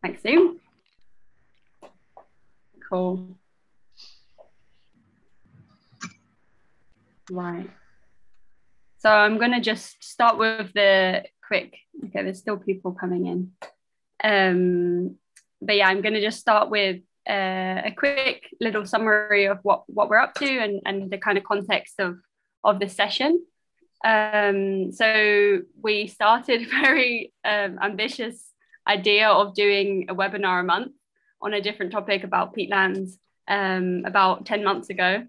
Thanks, Zoom. Cool. Right. So I'm going to just start with the quick, okay, there's still people coming in. But yeah, I'm going to just start with a quick little summary of what we're up to and the kind of context of this session. So we started a very ambitious idea of doing a webinar a month on a different topic about peatlands about 10 months ago.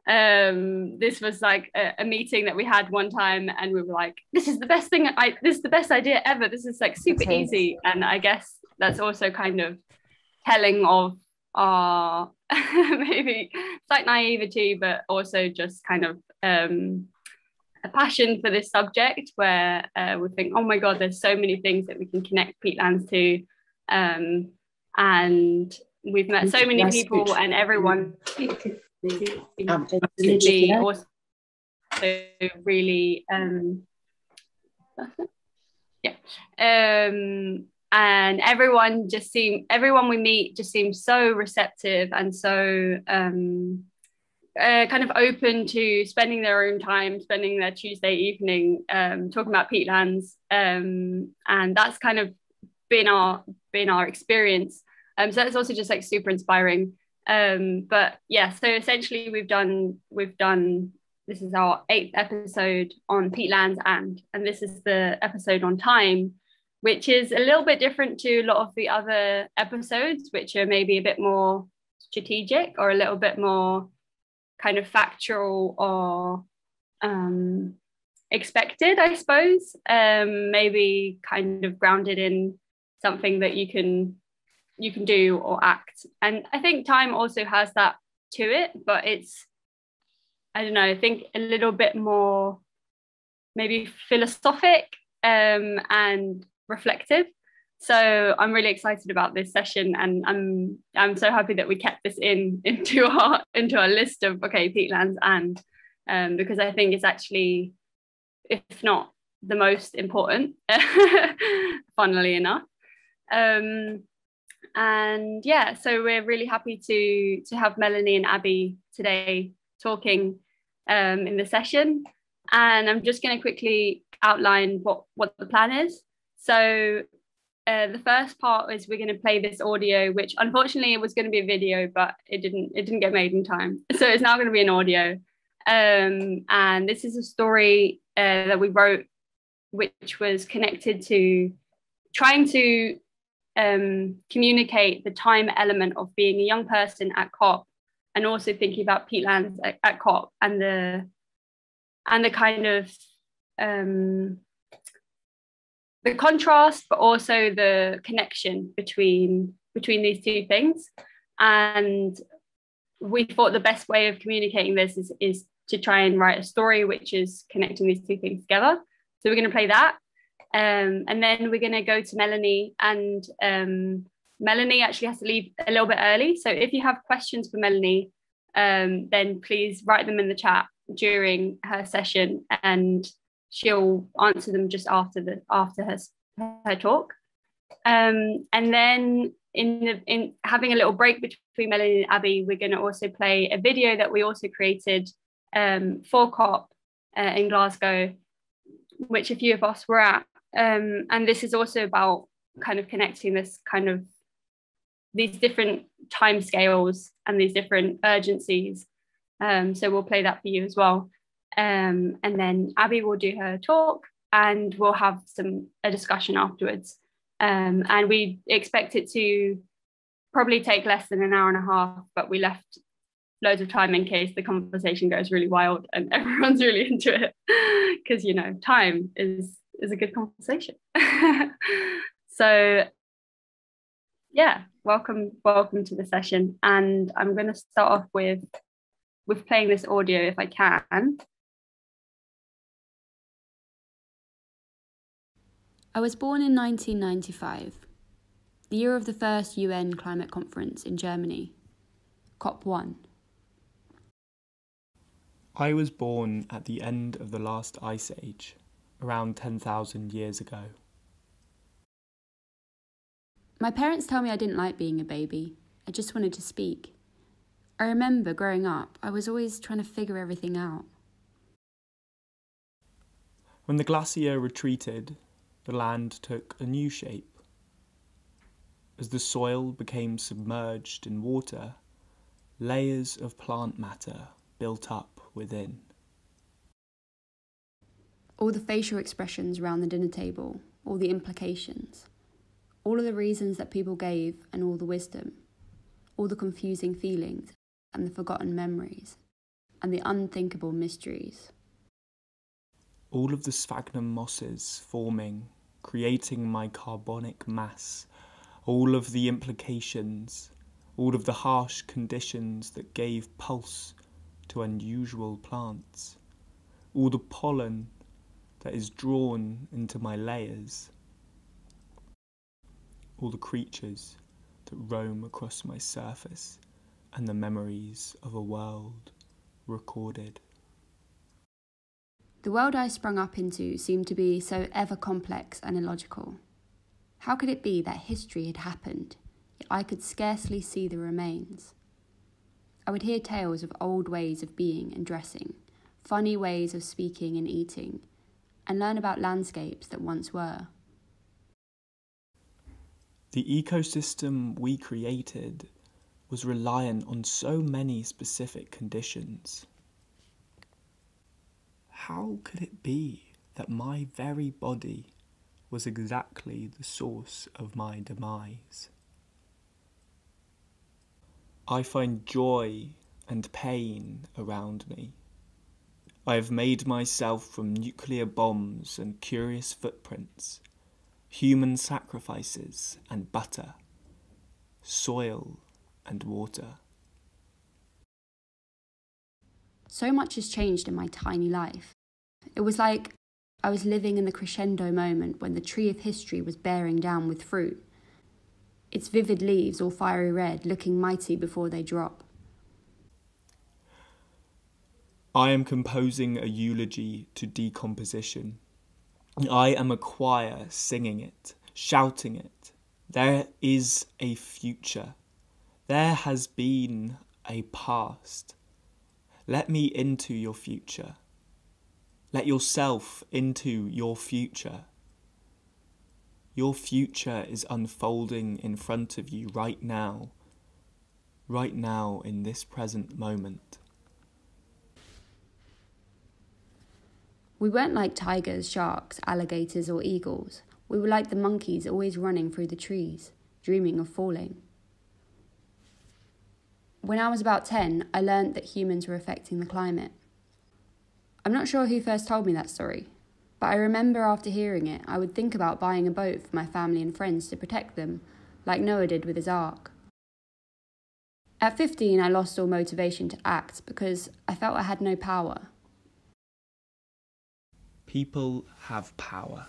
This was like a meeting that we had one time, and we were like, this is the best thing, this is the best idea ever, this is like super easy. And I guess that's also kind of telling of our maybe slight naivety, but also just kind of a passion for this subject, where we think, oh my god, there's so many things that we can connect peatlands to, and we've met so many people, and everyone also really and everyone we meet just seems so receptive and so kind of open to spending their own time, spending their Tuesday evening talking about peatlands, and that's kind of been our experience. So that's also just like super inspiring. But yeah, so essentially we've done this is our 8th episode on peatlands, and this is the episode on time, which is a little bit different to a lot of the other episodes, which are maybe a bit more strategic or a little bit more kind of factual or expected, I suppose. Maybe kind of grounded in something that you can do or act. And I think time also has that to it, but it's, I don't know, I think a little bit more maybe philosophic and reflective. So I'm really excited about this session, and I'm so happy that we kept this into our list of peatlands, and because I think it's actually, if not the most important, funnily enough. And yeah, so we're really happy to have Melanie and Abbi today talking in the session. And I'm just going to quickly outline what the plan is. So the first part is we're going to play this audio, which unfortunately it was going to be a video, but it didn't get made in time. So it's now going to be an audio. And this is a story that we wrote, which was connected to trying to communicate the time element of being a young person at COP, and also thinking about peatlands at COP, and the kind of the contrast, but also the connection between these two things. And we thought the best way of communicating this is to try and write a story which is connecting these two things together. So we're going to play that. And then we're going to go to Melanie, and Melanie actually has to leave a little bit early. So if you have questions for Melanie, then please write them in the chat during her session, and she'll answer them just after her talk. And then in having a little break between Melanie and Abbi, we're going to also play a video that we also created for COP in Glasgow, which a few of us were at. And this is also about kind of connecting this kind of these different timescales and these different urgencies. So we'll play that for you as well. And then Abbi will do her talk, and we'll have a discussion afterwards. And we expect it to probably take less than an hour and a half, but we left loads of time in case the conversation goes really wild and everyone's really into it, because time is a good conversation. So yeah, welcome to the session, and I'm going to start off with playing this audio if I can. I was born in 1995, the year of the first UN climate conference in Germany, COP1. I was born at the end of the last ice age, around 10,000 years ago. My parents tell me I didn't like being a baby. I just wanted to speak. I remember growing up, I was always trying to figure everything out. When the glacier retreated, the land took a new shape. As the soil became submerged in water, layers of plant matter built up within. All the facial expressions around the dinner table, all the implications, all of the reasons that people gave and all the wisdom, all the confusing feelings and the forgotten memories, and the unthinkable mysteries. All of the sphagnum mosses forming, creating my carbonic mass, all of the implications, all of the harsh conditions that gave pulse to unusual plants, all the pollen that is drawn into my layers, all the creatures that roam across my surface, and the memories of a world recorded. The world I sprung up into seemed to be so ever complex and illogical. How could it be that history had happened, yet I could scarcely see the remains? I would hear tales of old ways of being and dressing, funny ways of speaking and eating, and learn about landscapes that once were. The ecosystem we created was reliant on so many specific conditions. How could it be that my very body was exactly the source of my demise? I find joy and pain around me. I have made myself from nuclear bombs and curious footprints, human sacrifices and butter, soil and water. So much has changed in my tiny life. It was like I was living in the crescendo moment when the tree of history was bearing down with fruit, its vivid leaves all fiery red, looking mighty before they drop. I am composing a eulogy to decomposition. I am a choir singing it, shouting it. There is a future. There has been a past. Let me into your future. Let yourself into your future. Your future is unfolding in front of you right now in this present moment. We weren't like tigers, sharks, alligators or eagles. We were like the monkeys always running through the trees, dreaming of falling. When I was about 10, I learnt that humans were affecting the climate. I'm not sure who first told me that story, but I remember after hearing it, I would think about buying a boat for my family and friends to protect them, like Noah did with his ark. At 15, I lost all motivation to act because I felt I had no power. People have power.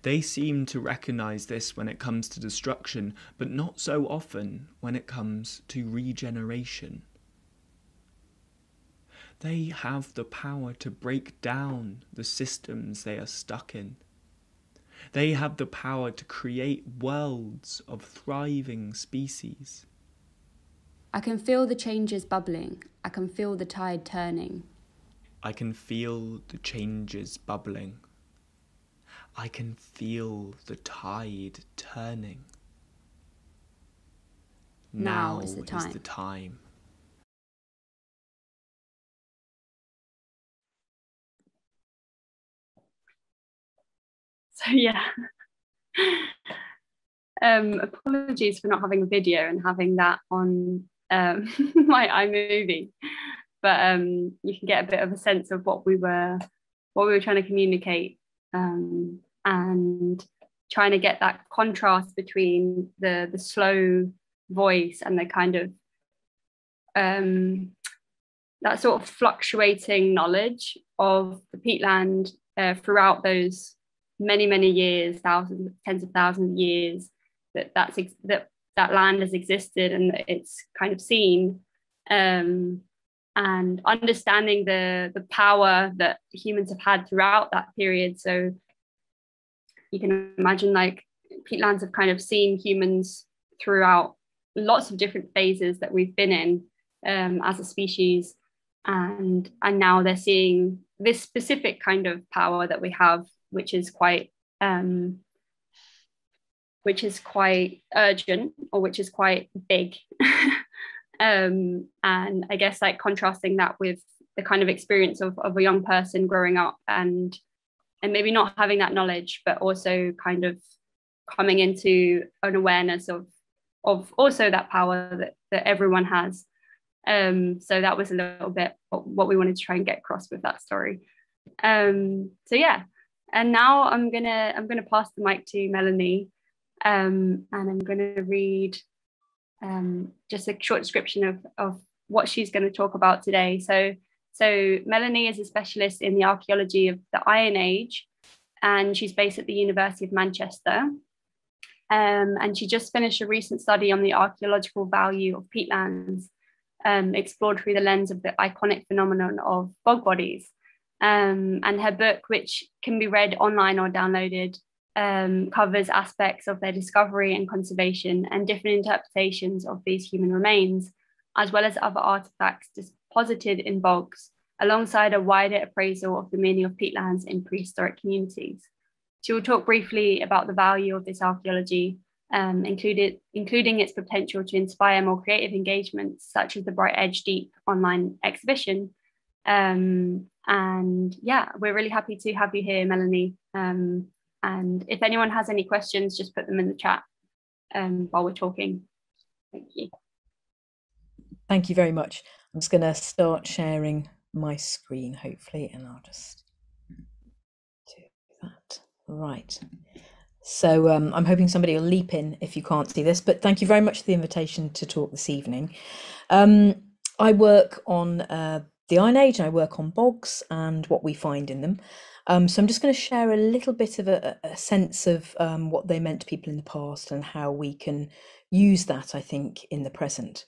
They seem to recognise this when it comes to destruction, but not so often when it comes to regeneration. They have the power to break down the systems they are stuck in. They have the power to create worlds of thriving species. I can feel the changes bubbling. I can feel the tide turning. I can feel the changes bubbling. I can feel the tide turning. Now is the time. So yeah, apologies for not having a video and having that on my iMovie, but you can get a bit of a sense of what we were trying to communicate, and trying to get that contrast between the slow voice and the kind of that sort of fluctuating knowledge of the peatland throughout those many years, thousands, tens of thousands of years that land has existed and that it's kind of seen, and understanding the power that humans have had throughout that period. So you can imagine, like, peatlands have kind of seen humans throughout lots of different phases that we've been in as a species, and now they're seeing this specific kind of power that we have, which is quite urgent, or which is quite big. And I guess like contrasting that with the kind of experience of a young person growing up and maybe not having that knowledge, but also kind of coming into an awareness of also that power that everyone has. So that was a little bit what we wanted to try and get across with that story. So yeah, and now I'm gonna pass the mic to Melanie, and I'm gonna read just a short description of what she's going to talk about today. So Melanie is a specialist in the archaeology of the Iron Age, and she's based at the University of Manchester. And she just finished a recent study on the archaeological value of peatlands, explored through the lens of the iconic phenomenon of bog bodies. And her book, which can be read online or downloaded, covers aspects of their discovery and conservation and different interpretations of these human remains, as well as other artifacts deposited in bogs, alongside a wider appraisal of the meaning of peatlands in prehistoric communities. She will talk briefly about the value of this archaeology, including its potential to inspire more creative engagements, such as the Bright Edge Deep online exhibition. And yeah, we're really happy to have you here, Melanie. And if anyone has any questions, just put them in the chat while we're talking. Thank you. Thank you very much. I'm just going to start sharing my screen, hopefully, and I'll just do that. Right. So I'm hoping somebody will leap in if you can't see this, but thank you very much for the invitation to talk this evening. I work on the Iron Age, and I work on bogs and what we find in them. So I'm just going to share a little bit of a sense of what they meant to people in the past and how we can use that, I think, in the present.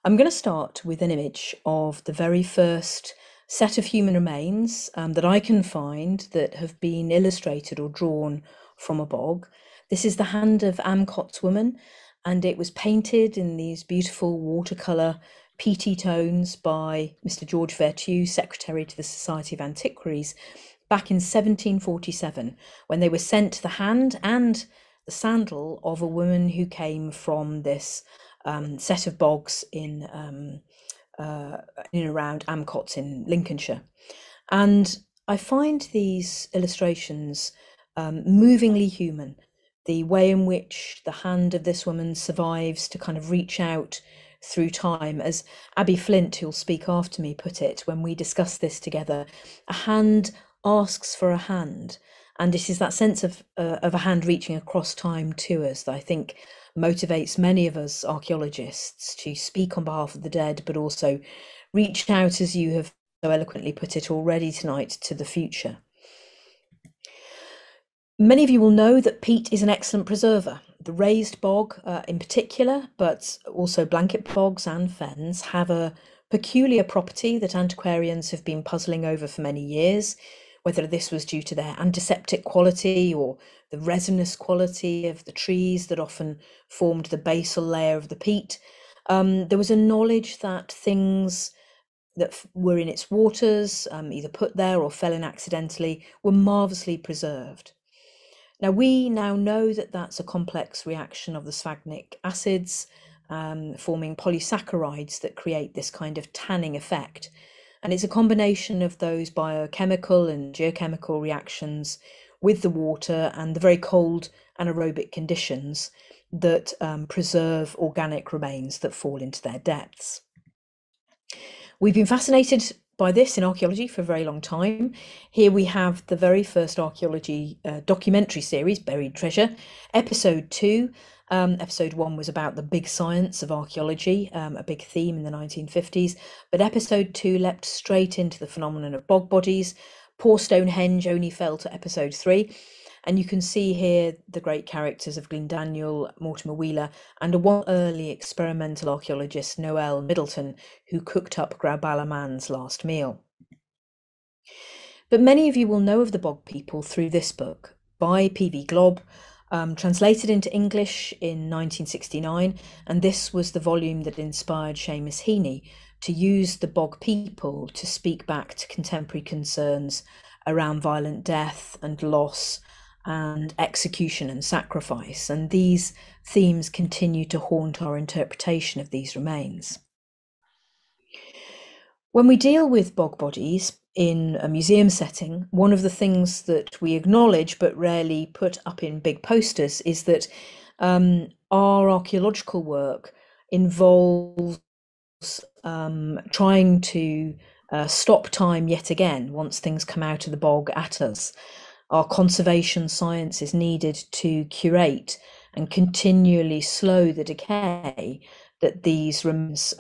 I'm going to start with an image of the very first set of human remains that I can find that have been illustrated or drawn from a bog. This is the hand of Amcot's woman, and it was painted in these beautiful watercolour peaty tones by Mr. George Vertue, Secretary to the Society of Antiquaries, back in 1747, when they were sent the hand and the sandal of a woman who came from this set of bogs in around Amcot's in Lincolnshire. And I find these illustrations movingly human. The way in which the hand of this woman survives to kind of reach out through time, as Abbi Flint, who'll speak after me, put it when we discussed this together, a hand asks for a hand, and it is that sense of a hand reaching across time to us that I think motivates many of us archaeologists to speak on behalf of the dead, but also reach out, as you have so eloquently put it already tonight, to the future. Many of you will know that peat is an excellent preserver. The raised bog in particular, but also blanket bogs and fens, have a peculiar property that antiquarians have been puzzling over for many years, whether this was due to their antiseptic quality or the resinous quality of the trees that often formed the basal layer of the peat. There was a knowledge that things that were in its waters, either put there or fell in accidentally, were marvellously preserved. Now, we now know that that's a complex reaction of the sphagnic acids, forming polysaccharides that create this kind of tanning effect. And it's a combination of those biochemical and geochemical reactions with the water and the very cold anaerobic conditions that preserve organic remains that fall into their depths. We've been fascinated by this in archaeology for a very long time. Here we have the very first archaeology documentary series, Buried Treasure, episode 2. Episode 1 was about the big science of archaeology, a big theme in the 1950s, but episode 2 leapt straight into the phenomenon of bog bodies. Poor Stonehenge only fell to episode 3, and you can see here the great characters of Glendaniel, Mortimer Wheeler, and a one early experimental archaeologist, Noel Middleton, who cooked up Graballa Man's last meal. But many of you will know of the bog people through this book by P.V. Glob, translated into English in 1969, and this was the volume that inspired Seamus Heaney to use the bog people to speak back to contemporary concerns around violent death and loss and execution and sacrifice. And these themes continue to haunt our interpretation of these remains. When we deal with bog bodies in a museum setting, one of the things that we acknowledge but rarely put up in big posters is that our archaeological work involves trying to stop time yet again once things come out of the bog at us. Our conservation science is needed to curate and continually slow the decay that these remains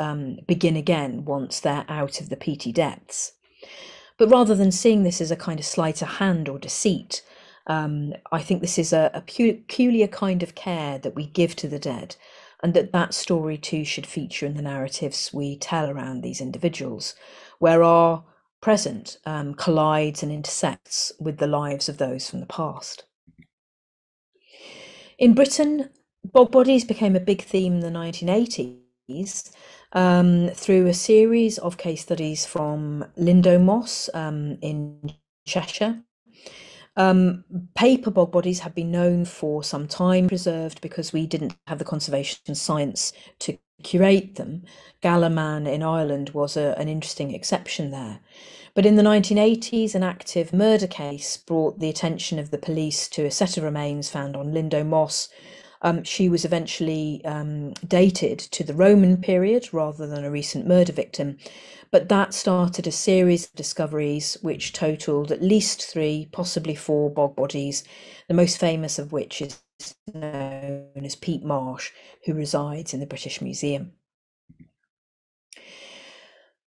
begin again once they're out of the peaty depths. But rather than seeing this as a kind of sleight of hand or deceit, I think this is a peculiar kind of care that we give to the dead, and that story too should feature in the narratives we tell around these individuals, where our present collides and intersects with the lives of those from the past. In Britain, bog bodies became a big theme in the 1980s through a series of case studies from Lindow Moss in Cheshire. Paper bog bodies have been known for some time, preserved because we didn't have the conservation science to curate them. Gallerman in Ireland was an interesting exception there. But in the 1980s, an active murder case brought the attention of the police to a set of remains found on Lindow Moss. She was eventually dated to the Roman period rather than a recent murder victim, but that started a series of discoveries which totaled at least 3, possibly 4 bog bodies, the most famous of which is known as Pete Marsh, who resides in the British Museum.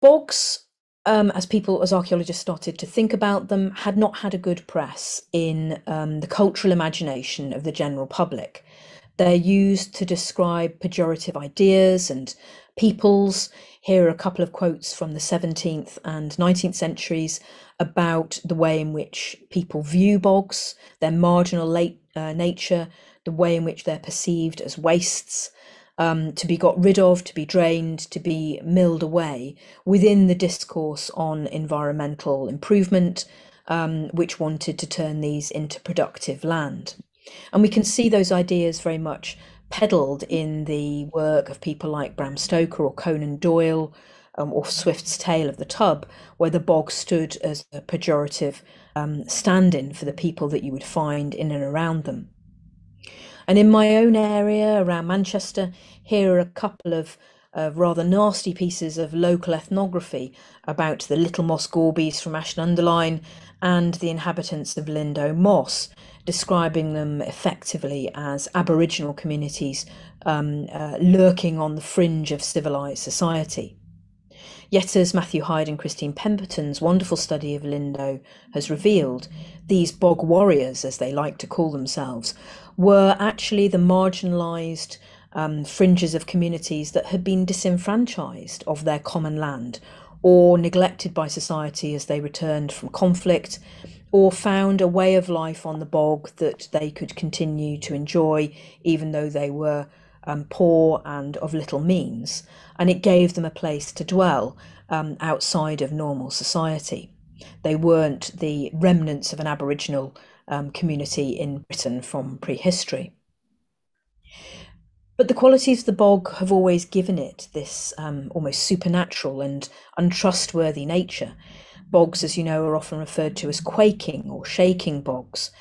Bogs, as archaeologists started to think about them, had not had a good press in the cultural imagination of the general public. They're used to describe pejorative ideas and peoples. Here are a couple of quotes from the 17th and 19th centuries about the way in which people view bogs, their marginal nature, the way in which they're perceived as wastes, to be got rid of, to be drained, to be milled away within the discourse on environmental improvement, which wanted to turn these into productive land. And we can see those ideas very much peddled in the work of people like Bram Stoker or Conan Doyle, or Swift's Tale of the Tub, where the bog stood as a pejorative stand-in for the people that you would find in and around them. And in my own area around Manchester, here are a couple of rather nasty pieces of local ethnography about the Little Moss Gorbies from Ashton-under-Lyne and the inhabitants of Lindow Moss, describing them effectively as Aboriginal communities lurking on the fringe of civilised society. Yet, as Matthew Hyde and Christine Pemberton's wonderful study of Lindow has revealed, these bog warriors, as they like to call themselves, were actually the marginalised fringes of communities that had been disenfranchised of their common land, or neglected by society as they returned from conflict, or found a way of life on the bog that they could continue to enjoy, even though they were poor and of little means, and it gave them a place to dwell outside of normal society. They weren't the remnants of an Aboriginal community in Britain from prehistory. But the qualities of the bog have always given it this almost supernatural and untrustworthy nature. Bogs, as you know, are often referred to as quaking or shaking bogs,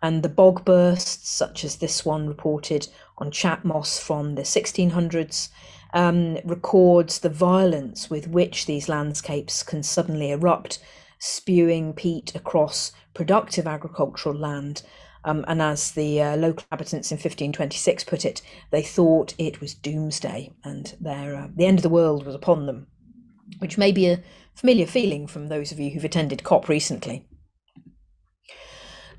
and the bog bursts, such as this one reported on Chat Moss from the 1600s, records the violence with which these landscapes can suddenly erupt, spewing peat across productive agricultural land. And as the local inhabitants in 1526 put it, they thought it was doomsday and the end of the world was upon them, which may be a familiar feeling from those of you who've attended COP recently.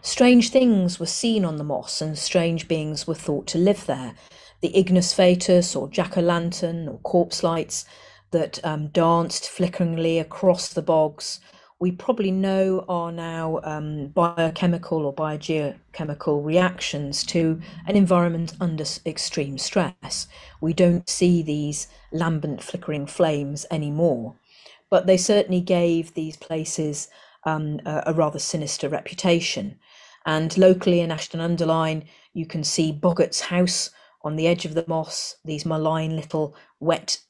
Strange things were seen on the moss and strange beings were thought to live there. The Ignis Fatuus or jack-o'-lantern or corpse lights that danced flickeringly across the bogs, we probably know are now biochemical or biogeochemical reactions to an environment under extreme stress. We don't see these lambent flickering flames anymore, but they certainly gave these places a rather sinister reputation. And locally in Ashton-under-Lyne, you can see Boggart's house on the edge of the moss, these malign little wet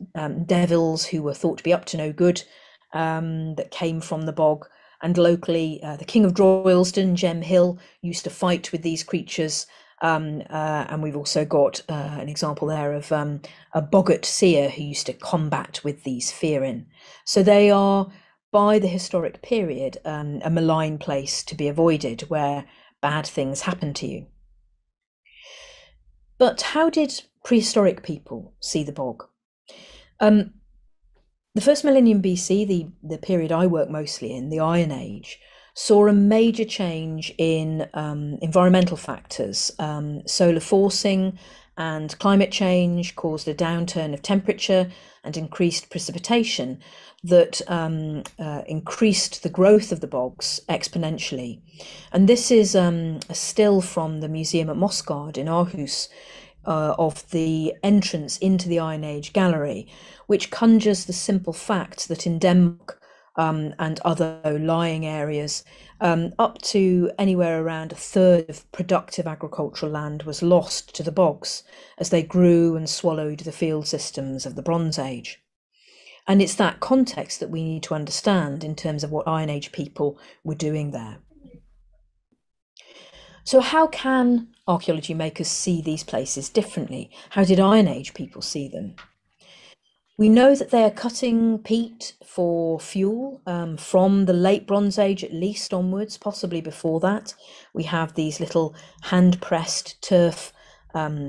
devils who were thought to be up to no good, that came from the bog. And locally, the King of Droylsden, Jem Hill, used to fight with these creatures. And we've also got an example there of a boggart seer who used to combat with these fearin. So they are, by the historic period, a malign place to be avoided, where bad things happen to you. But how did prehistoric people see the bog? The first millennium BC, the period I work mostly in, the Iron Age, saw a major change in environmental factors. Solar forcing and climate change caused a downturn of temperature and increased precipitation that increased the growth of the bogs exponentially. And this is a still from the museum at Mosgard in Aarhus, of the entrance into the Iron Age gallery, which conjures the simple fact that in Denmark and other low-lying areas, up to anywhere around a third of productive agricultural land was lost to the bogs as they grew and swallowed the field systems of the Bronze Age. And it's that context that we need to understand in terms of what Iron Age people were doing there. So how can archaeology make us see these places differently? How did Iron Age people see them? We know that they are cutting peat for fuel from the late Bronze Age at least onwards, possibly before that. We have these little hand-pressed turf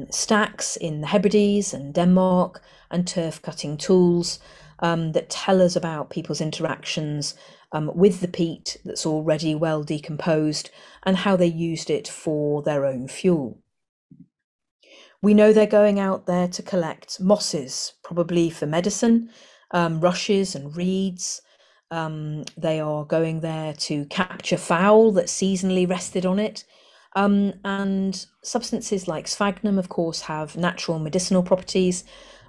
stacks in the Hebrides and Denmark, and turf cutting tools that tell us about people's interactions with the peat that's already well decomposed and how they used it for their own fuel. We know they're going out there to collect mosses, probably for medicine, rushes and reeds. They are going there to capture fowl that seasonally rested on it. And substances like sphagnum, of course, have natural medicinal properties.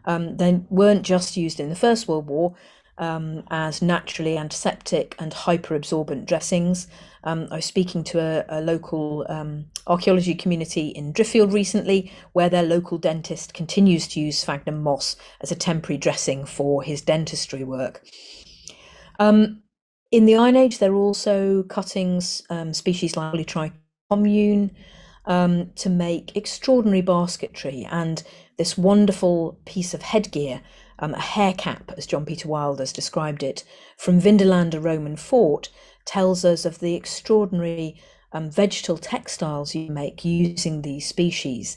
They weren't just used in the First World War as naturally antiseptic and hyperabsorbent dressings. I was speaking to a local archaeology community in Driffield recently, where their local dentist continues to use sphagnum moss as a temporary dressing for his dentistry work. In the Iron Age, there are also cuttings, species like Polytrichommune, to make extraordinary basketry, and this wonderful piece of headgear, a hair cap, as John Peter Wilder's described it, from Vindolanda Roman fort, tells us of the extraordinary vegetal textiles you make using these species.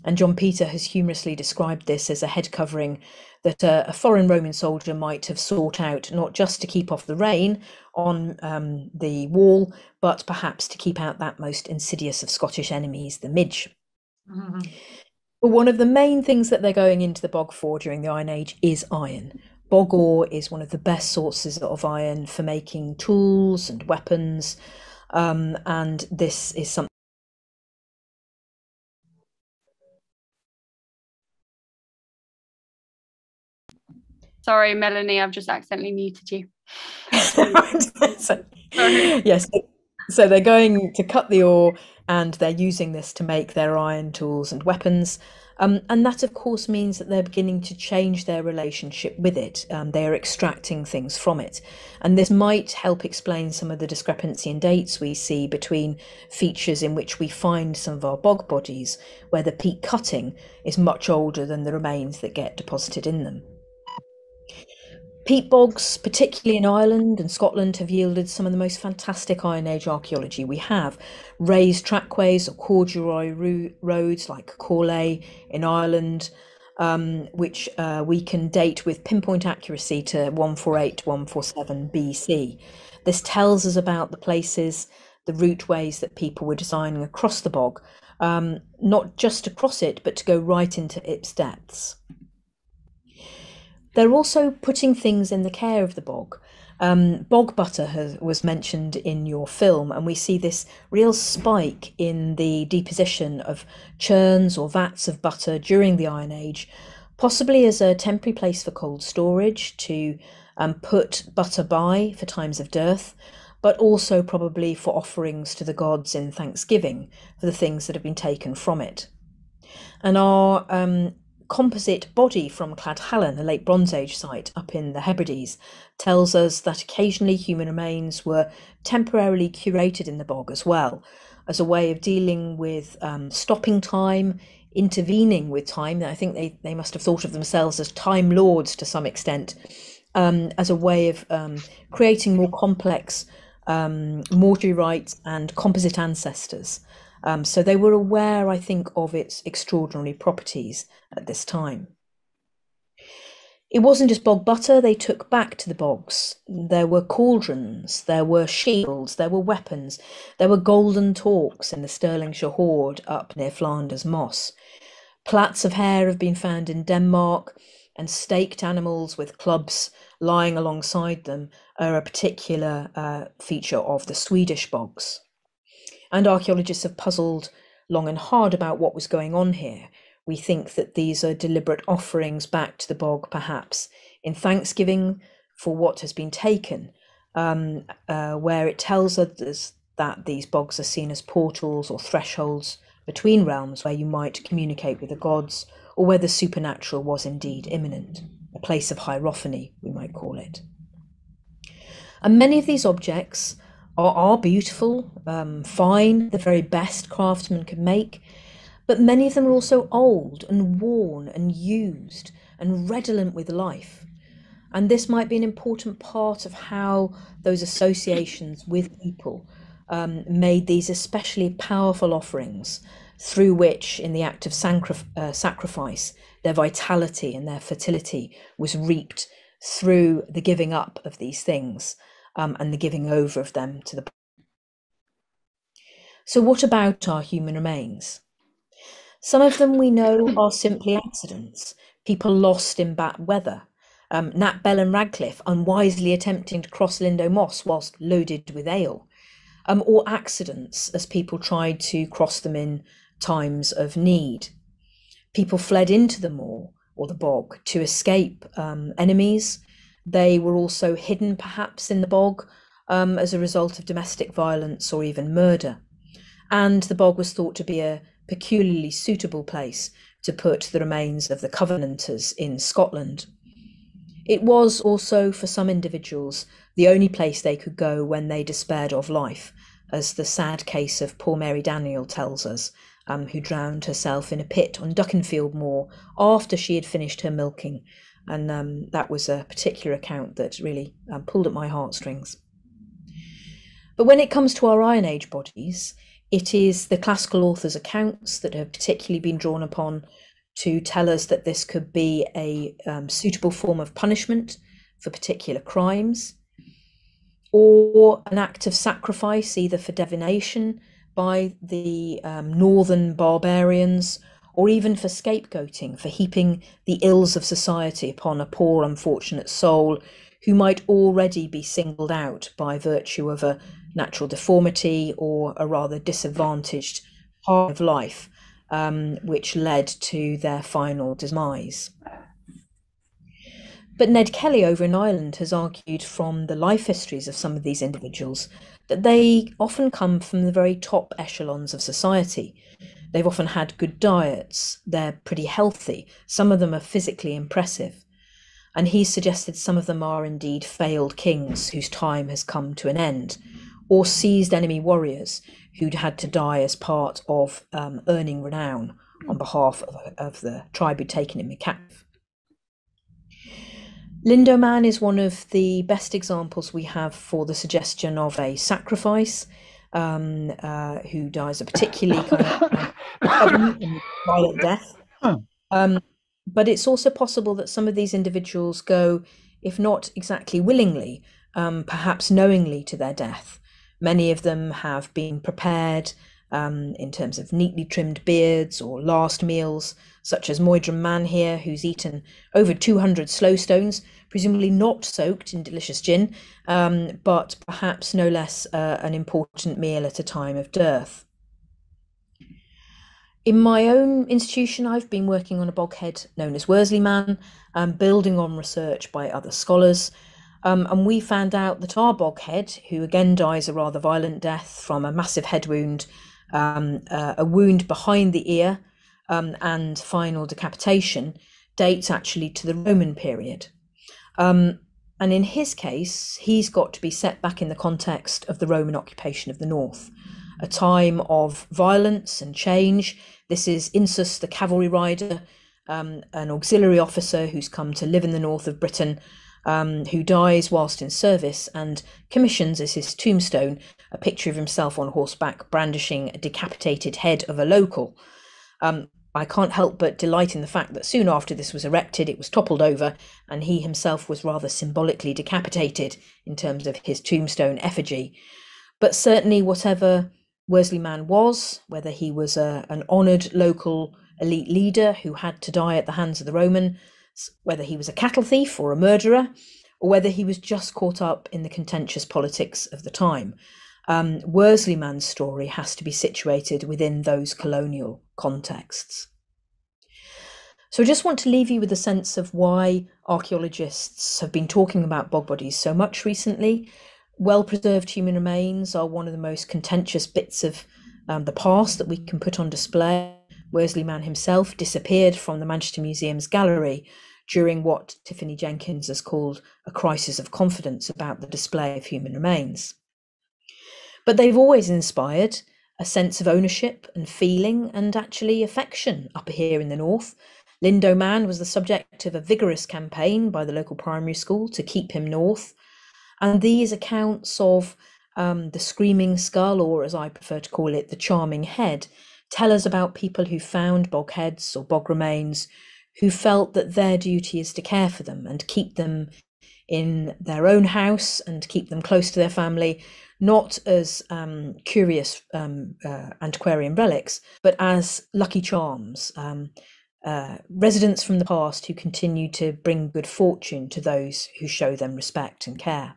And John Peter has humorously described this as a head covering that a foreign Roman soldier might have sought out, not just to keep off the rain on the wall, but perhaps to keep out that most insidious of Scottish enemies, the midge. Mm-hmm. But one of the main things that they're going into the bog for during the Iron Age is iron. Bog ore is one of the best sources of iron for making tools and weapons, and this is something. Sorry, Melanie, I've just accidentally muted you. Yes, so they're going to cut the ore, and they're using this to make their iron tools and weapons. And that, of course, means that they're beginning to change their relationship with it. They are extracting things from it. And this might help explain some of the discrepancy in dates we see between features in which we find some of our bog bodies, where the peat cutting is much older than the remains that get deposited in them. Peat bogs, particularly in Ireland and Scotland, have yielded some of the most fantastic Iron Age archaeology we have. Raised trackways or corduroy roads like Corley in Ireland, which we can date with pinpoint accuracy to 148 to 147 BC. This tells us about the places, the routeways that people were designing across the bog, not just to cross it, but to go right into its depths. They're also putting things in the care of the bog. Bog butter was mentioned in your film, and we see this real spike in the deposition of churns or vats of butter during the Iron Age, possibly as a temporary place for cold storage to put butter by for times of dearth, but also probably for offerings to the gods in thanksgiving for the things that have been taken from it. And our composite body from Cladhallen, a late Bronze Age site up in the Hebrides, tells us that occasionally human remains were temporarily curated in the bog as well, as a way of dealing with stopping time, intervening with time. I think they must have thought of themselves as time lords to some extent, as a way of creating more complex mortuary rites and composite ancestors. So they were aware, I think, of its extraordinary properties at this time. It wasn't just bog butter they took back to the bogs. There were cauldrons, there were shields, there were weapons, there were golden torques in the Stirlingshire hoard up near Flanders Moss. Plaits of hair have been found in Denmark, and staked animals with clubs lying alongside them are a particular feature of the Swedish bogs. And archaeologists have puzzled long and hard about what was going on here. We think that these are deliberate offerings back to the bog, perhaps in thanksgiving for what has been taken, where it tells us that these bogs are seen as portals or thresholds between realms where you might communicate with the gods, or where the supernatural was indeed imminent, a place of hierophany, we might call it. And many of these objects are beautiful, fine, the very best craftsmen could make, but many of them are also old and worn and used and redolent with life. And this might be an important part of how those associations with people made these especially powerful offerings, through which, in the act of sacrifice, their vitality and their fertility was reaped through the giving up of these things and the giving over of them to the. So what about our human remains? Some of them we know are simply accidents, people lost in bad weather. Nat Bell and Radcliffe unwisely attempting to cross Lindo Moss whilst loaded with ale, or accidents as people tried to cross them in times of need. People fled into the moor or the bog to escape enemies. They were also hidden perhaps in the bog as a result of domestic violence or even murder. And the bog was thought to be a peculiarly suitable place to put the remains of the Covenanters in Scotland. It was also, for some individuals, the only place they could go when they despaired of life, as the sad case of poor Mary Daniel tells us, who drowned herself in a pit on Duckenfield Moor after she had finished her milking. And that was a particular account that really pulled at my heartstrings. But when it comes to our Iron Age bodies, it is the classical authors' accounts that have particularly been drawn upon to tell us that this could be a suitable form of punishment for particular crimes, or an act of sacrifice, either for divination by the northern barbarians, or even for scapegoating, for heaping the ills of society upon a poor unfortunate soul who might already be singled out by virtue of a natural deformity or a rather disadvantaged part of life, which led to their final demise. But Ned Kelly over in Ireland has argued from the life histories of some of these individuals that they often come from the very top echelons of society. They've often had good diets, they're pretty healthy, some of them are physically impressive. And he suggested some of them are indeed failed kings whose time has come to an end, or seized enemy warriors who'd had to die as part of earning renown on behalf of the tribe who'd taken him captive. Lindoman is one of the best examples we have for the suggestion of a sacrifice, who dies a particularly kind of sudden and violent death. But it's also possible that some of these individuals go, if not exactly willingly, perhaps knowingly to their death. Many of them have been prepared in terms of neatly trimmed beards or last meals, such as Moydrum Man here, who's eaten over 200 slow stones, presumably not soaked in delicious gin, but perhaps no less an important meal at a time of dearth. In my own institution, I've been working on a boghead known as Worsley Man, building on research by other scholars. And we found out that our boghead, who again dies a rather violent death from a massive head wound, a wound behind the ear, and final decapitation, dates actually to the Roman period. And in his case, he's got to be set back in the context of the Roman occupation of the north, a time of violence and change. This is Insus, the cavalry rider, an auxiliary officer who's come to live in the north of Britain, who dies whilst in service and commissions as his tombstone a picture of himself on horseback brandishing a decapitated head of a local. I can't help but delight in the fact that soon after this was erected, it was toppled over, and he himself was rather symbolically decapitated in terms of his tombstone effigy. But certainly whatever Worsley Man was, whether he was an honoured local elite leader who had to die at the hands of the Romans, whether he was a cattle thief or a murderer, or whether he was just caught up in the contentious politics of the time, Worsley Man's story has to be situated within those colonial contexts. So I just want to leave you with a sense of why archaeologists have been talking about bog bodies so much recently. Well-preserved human remains are one of the most contentious bits of the past that we can put on display. Worsley Man himself disappeared from the Manchester Museum's gallery during what Tiffany Jenkins has called a crisis of confidence about the display of human remains. But they've always inspired a sense of ownership and feeling and actually affection up here in the north. Lindo Man was the subject of a vigorous campaign by the local primary school to keep him north. And these accounts of the screaming skull, or as I prefer to call it, the charming head, tell us about people who found bog heads or bog remains, who felt that their duty is to care for them and keep them in their own house and keep them close to their family, not as curious antiquarian relics, but as lucky charms, residents from the past who continue to bring good fortune to those who show them respect and care.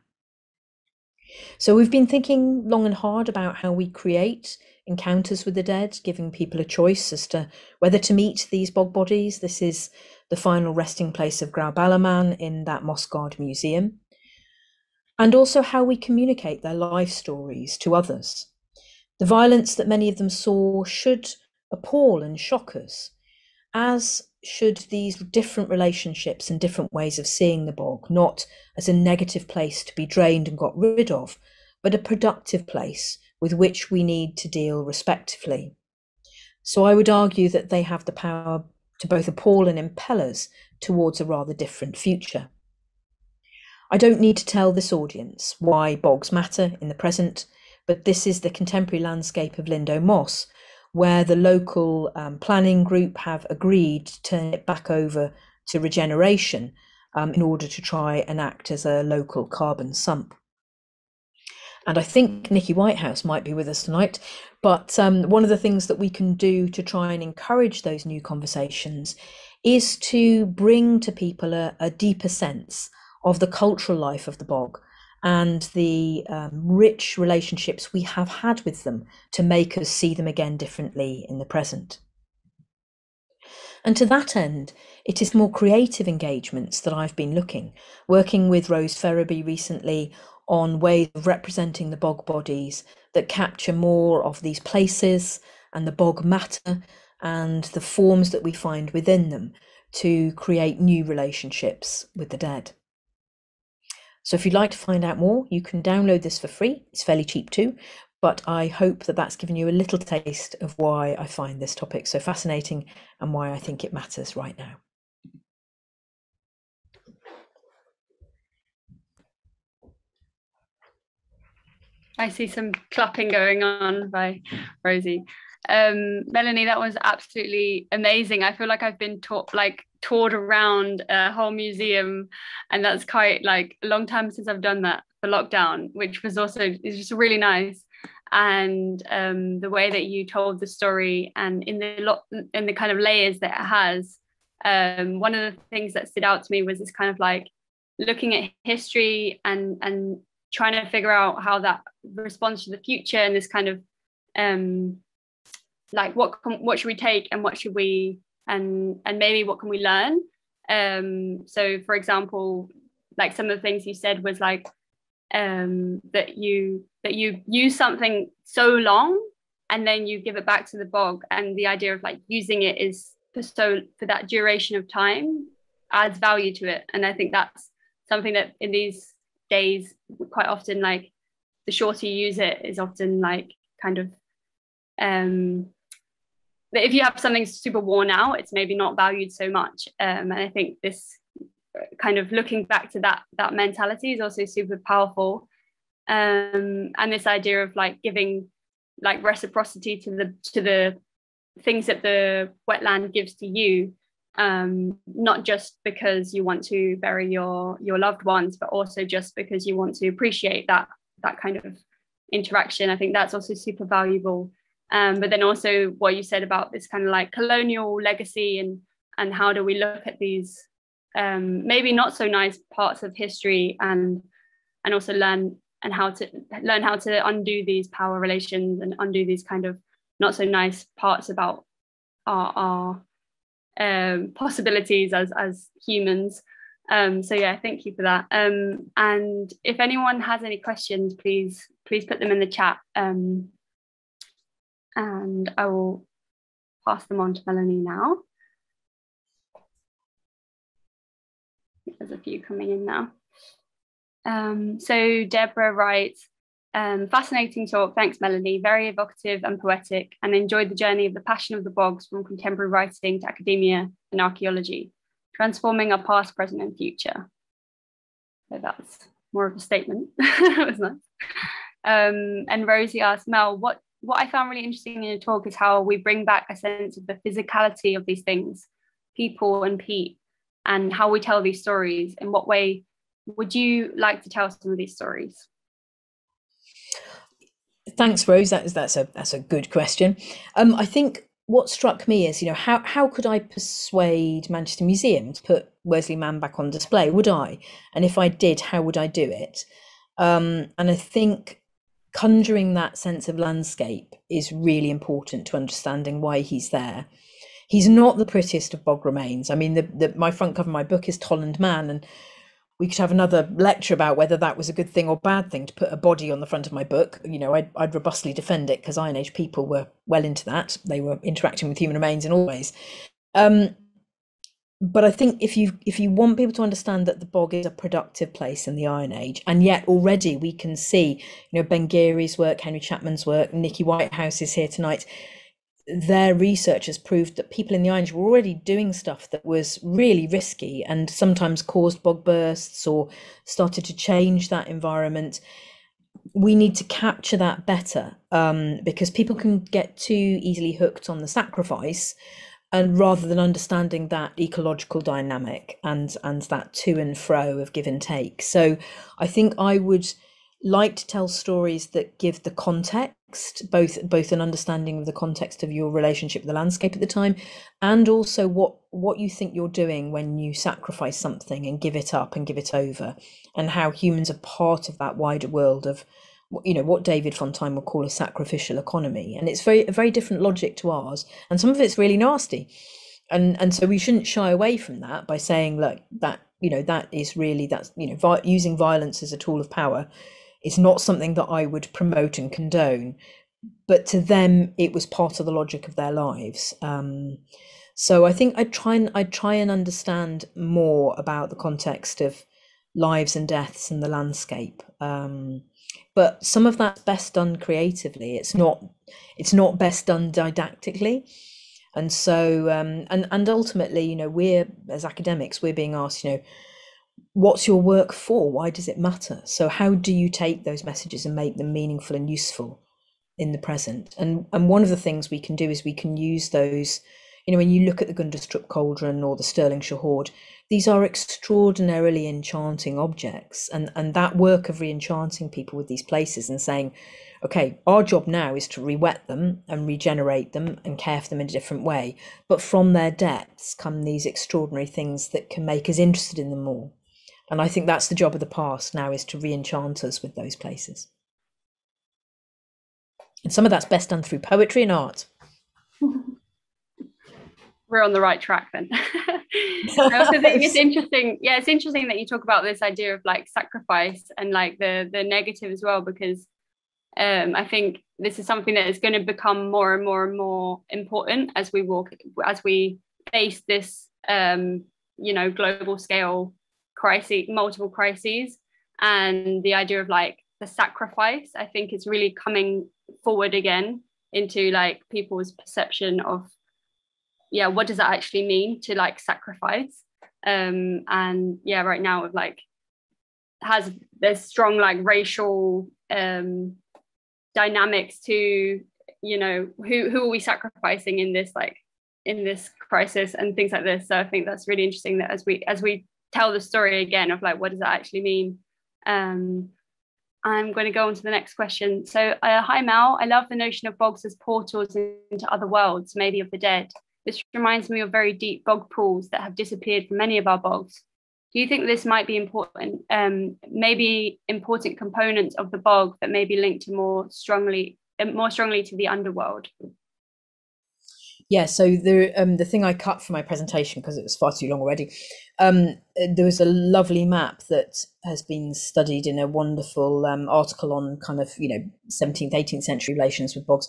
So we've been thinking long and hard about how we create encounters with the dead, giving people a choice as to whether to meet these bog bodies. This is the final resting place of Grauballer Man in that Mossguard Museum. And also how we communicate their life stories to others. The violence that many of them saw should appall and shock us, as should these different relationships and different ways of seeing the bog, not as a negative place to be drained and got rid of, but a productive place with which we need to deal respectively. So I would argue that they have the power to both appall and impel us towards a rather different future. I don't need to tell this audience why bogs matter in the present, but this is the contemporary landscape of Lindo Moss, where the local planning group have agreed to turn it back over to regeneration in order to try and act as a local carbon sump. And I think Nikki Whitehouse might be with us tonight, but one of the things that we can do to try and encourage those new conversations is to bring to people a deeper sense of the cultural life of the bog and the rich relationships we have had with them to make us see them again differently in the present. And to that end, it is more creative engagements that I've been working with Rose Ferraby recently on ways of representing the bog bodies that capture more of these places and the bog matter and the forms that we find within them to create new relationships with the dead. So if you'd like to find out more, you can download this for free. It's fairly cheap too, but I hope that that's given you a little taste of why I find this topic so fascinating and why I think it matters right now. I see some clapping going on by Rosie. Melanie, that was absolutely amazing. I feel like I've been toured around a whole museum, and that's quite like a long time since I've done that for lockdown, which was also is just really nice. and the way that you told the story, and in the kind of layers that it has. One of the things that stood out to me was this kind of like looking at history and trying to figure out how that responds to the future, and this kind of like what should we take and what should we and maybe what can we learn. So for example, like some of the things you said was like that you use something so long and then you give it back to the bog, and the idea of like using it is for that duration of time adds value to it. And I think that's something that in these days quite often, like the shorter you use it is often like kind of if you have something super worn out, it's maybe not valued so much. And I think this kind of looking back to that mentality is also super powerful. And this idea of like giving like reciprocity to the things that the wetland gives to you, not just because you want to bury your loved ones, but also just because you want to appreciate that kind of interaction. I think that's also super valuable. But then also what you said about this kind of like colonial legacy and how do we look at these maybe not so nice parts of history and also learn how to undo these power relations and undo these kind of not so nice parts about our possibilities as humans. So yeah, thank you for that. And if anyone has any questions, please put them in the chat. And I will pass them on to Melanie now. There's a few coming in now. So Deborah writes, fascinating talk, thanks Melanie, very evocative and poetic, and enjoyed the journey of the passion of the bogs from contemporary writing to academia and archaeology, transforming our past, present and future. So that's more of a statement. It was nice. And Rosie asked, Mel, what I found really interesting in your talk is how we bring back a sense of the physicality of these things, people and peat, and how we tell these stories. In what way would you like to tell some of these stories? Thanks, Rose. That's a good question. I think what struck me is, how could I persuade Manchester Museum to put Worsley Man back on display? Would I? And if I did, how would I do it? And I think conjuring that sense of landscape is really important to understanding why he's there. He's not the prettiest of bog remains. I mean, my front cover of my book is Tolland Man, and we could have another lecture about whether that was a good thing or bad thing to put a body on the front of my book. I'd robustly defend it because Iron Age people were well into that. They were interacting with human remains in all ways. But I think if you want people to understand that the bog is a productive place in the Iron Age, and yet already we can see, Ben Geary's work, Henry Chapman's work, Nikki Whitehouse is here tonight. Their research has proved that people in the Iron Age were already doing stuff that was really risky and sometimes caused bog bursts or started to change that environment. We need to capture that better because people can get too easily hooked on the sacrifice, and rather than understanding that ecological dynamic and that to and fro of give and take. So I think I would like to tell stories that give the context, both an understanding of the context of your relationship with the landscape at the time, and also what you think you're doing when you sacrifice something and give it up and give it over, and how humans are part of that wider world of what David Fontaine would call a sacrificial economy. And it's a very different logic to ours, and some of it's really nasty, and so we shouldn't shy away from that by saying, look, that is really, using violence as a tool of power is not something that I would promote and condone, but to them it was part of the logic of their lives. So I think I'd try and understand more about the context of lives and deaths and the landscape. But some of that's best done creatively. It's not best done didactically. And so and ultimately, we're, as academics, we're being asked, what's your work for? Why does it matter? So how do you take those messages and make them meaningful and useful in the present? And one of the things we can do is we can use those, when you look at the Gundestrup Cauldron or the Stirlingshire Hoard, these are extraordinarily enchanting objects, and that work of re-enchanting people with these places and saying, okay, our job now is to re-wet them and regenerate them and care for them in a different way. But from their depths come these extraordinary things that can make us interested in them more. And I think that's the job of the past now, is to re-enchant us with those places. And some of that's best done through poetry and art. We're on the right track then. I also think it's interesting. Yeah, it's interesting that you talk about this idea of like sacrifice and like the negative as well, because I think this is something that is going to become more and more and more important as we face this global scale crisis, multiple crises, and the idea of like the sacrifice, I think, is really coming forward again into like people's perception of, yeah, what does that actually mean to like sacrifice? And yeah, right now it like has this strong like racial dynamics to, you know, who are we sacrificing in this crisis and things like this. So I think that's really interesting that as we tell the story again of like, what does that actually mean? I'm going to go on to the next question. So hi Mel, I love the notion of bogs as portals into other worlds, maybe of the dead. This reminds me of very deep bog pools that have disappeared from many of our bogs. Do you think this might be important, maybe important components of the bog that may be linked to more strongly to the underworld? Yeah, so the thing I cut for my presentation, because it was far too long already, there was a lovely map that has been studied in a wonderful article on kind of, 17th, 18th century relations with bogs,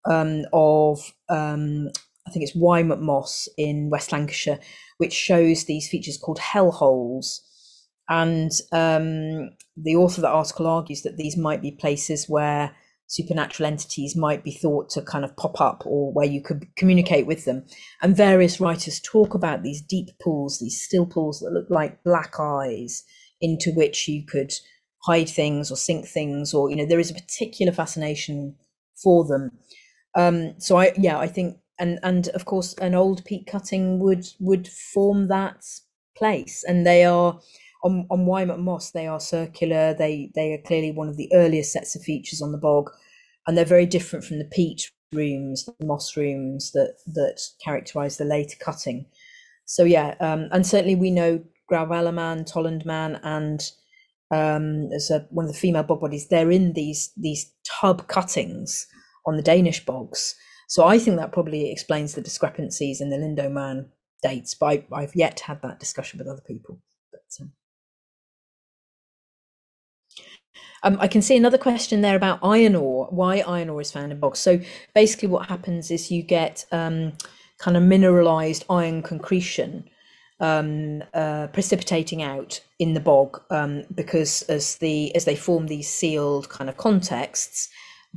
of I think it's Wymot Moss in West Lancashire, which shows these features called hellholes. And the author of that article argues that these might be places where supernatural entities might be thought to kind of pop up, or where you could communicate with them. And various writers talk about these deep pools, these still pools that look like black eyes, into which you could hide things or sink things, or, there is a particular fascination for them. So I think, and of course an old peat cutting would form that place, and they are on Wymot Moss, they are circular. They are clearly one of the earliest sets of features on the bog, and they're very different from the peat rooms, the moss rooms that characterize the later cutting. So yeah, and certainly we know Grauwellerman, Tollandman, and there's one of the female bog bodies. They're in these tub cuttings on the Danish bogs. So I think that probably explains the discrepancies in the Lindoman dates, but I've yet had that discussion with other people. But, I can see another question there about iron ore, why iron ore is found in bogs. So basically what happens is you get kind of mineralized iron concretion precipitating out in the bog, because as they form these sealed kind of contexts,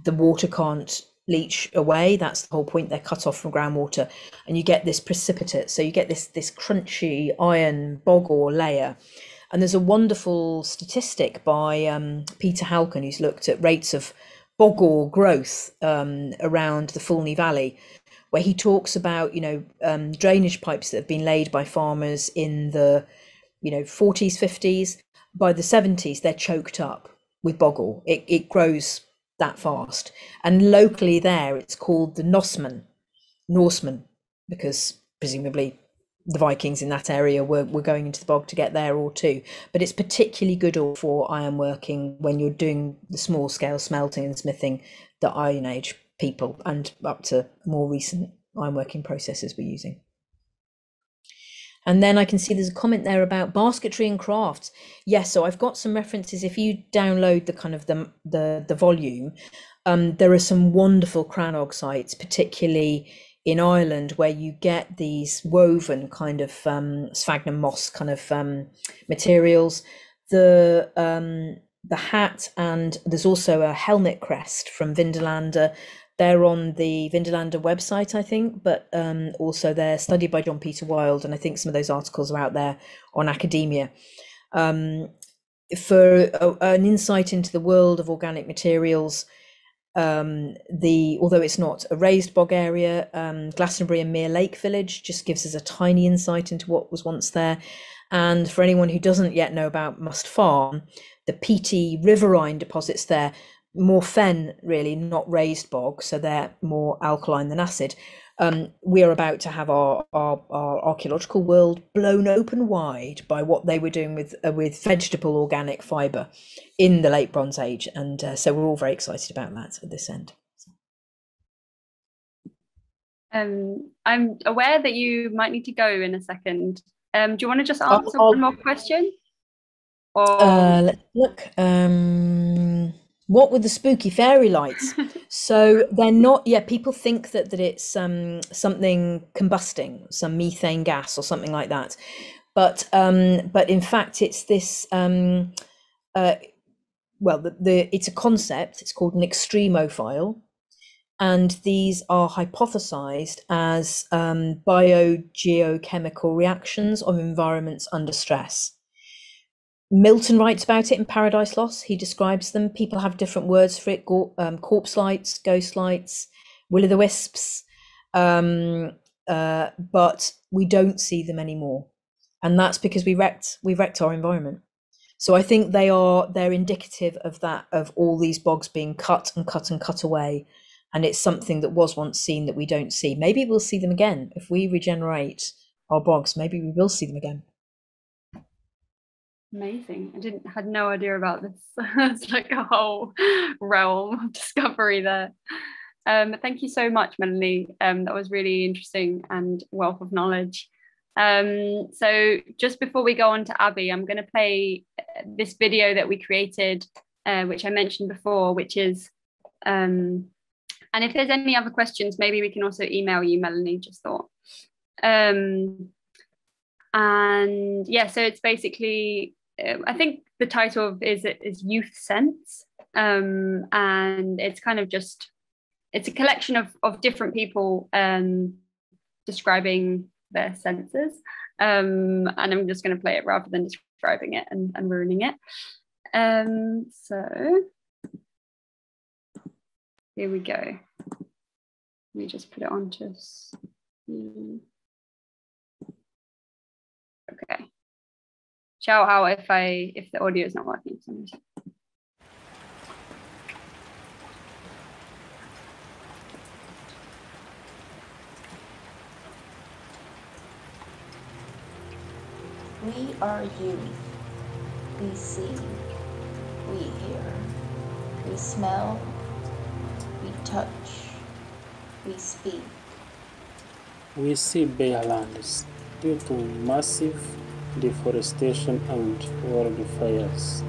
the water can't leach away. That's the whole point. They're cut off from groundwater, and you get this precipitate. So you get this crunchy iron bog ore layer. And there's a wonderful statistic by Peter Halkin, who's looked at rates of bog ore growth around the Fulney Valley, where he talks about drainage pipes that have been laid by farmers in the 40s, 50s. By the 70s, they're choked up with bog ore. It grows that fast, and locally there it's called the Norseman, because presumably the Vikings in that area were going into the bog to get their ore too. But it's particularly good ore for ironworking when you're doing the small scale smelting and smithing that Iron Age people and up to more recent ironworking processes were using. And then I can see there's a comment there about basketry and crafts. Yes, so I've got some references. If you download the kind of the volume, there are some wonderful cranog sites, particularly in Ireland, where you get these woven kind of sphagnum moss kind of materials. The hat, and there's also a helmet crest from Vindelander. They're on the Vindelander website, I think, but also they're studied by John Peter Wilde, and I think some of those articles are out there on academia. For an insight into the world of organic materials, although it's not a raised bog area, Glastonbury and Mere Lake Village just gives us a tiny insight into what was once there. And for anyone who doesn't yet know about Must Farm, the peaty riverine deposits there more fen, really, not raised bog, so they're more alkaline than acid. We are about to have our archaeological world blown open wide by what they were doing with vegetable organic fibre in the late Bronze Age, and so we're all very excited about that at this end. I'm aware that you might need to go in a second. Do you want to just answer one more question? Or let's look. What with the spooky fairy lights? So they're not. Yeah, people think that it's something combusting, some methane gas or something like that. But in fact, it's this. It's a concept. It's called an extremophile. And these are hypothesized as biogeochemical reactions of environments under stress. Milton writes about it in Paradise Lost. He describes them. People have different words for it: corpse lights, ghost lights, will-o'-the-wisps. But we don't see them anymore, and that's because we've wrecked our environment. So I think they're indicative of that, of all these bogs being cut and cut and cut away. And it's something that was once seen that we don't see. Maybe we'll see them again. If we regenerate our bogs, maybe we will see them again. Amazing. I had no idea about this. It's like a whole realm of discovery there. Thank you so much, Melanie. That was really interesting and wealth of knowledge. So just before we go on to Abbi, I'm going to play this video that we created, which I mentioned before, which is... and if there's any other questions, maybe we can also email you, Melanie, just thought. And yeah, so it's basically, I think the title is Youth Sense. And it's kind of just, it's a collection of different people describing their senses. And I'm just going to play it rather than describing it and ruining it. So here we go. Let me just put it on to... Okay. Shout out if the audio is not working for some reason. We are youth. We see, we hear, we smell, we touch, we speak. We see bare lands due to massive deforestation and wildfires.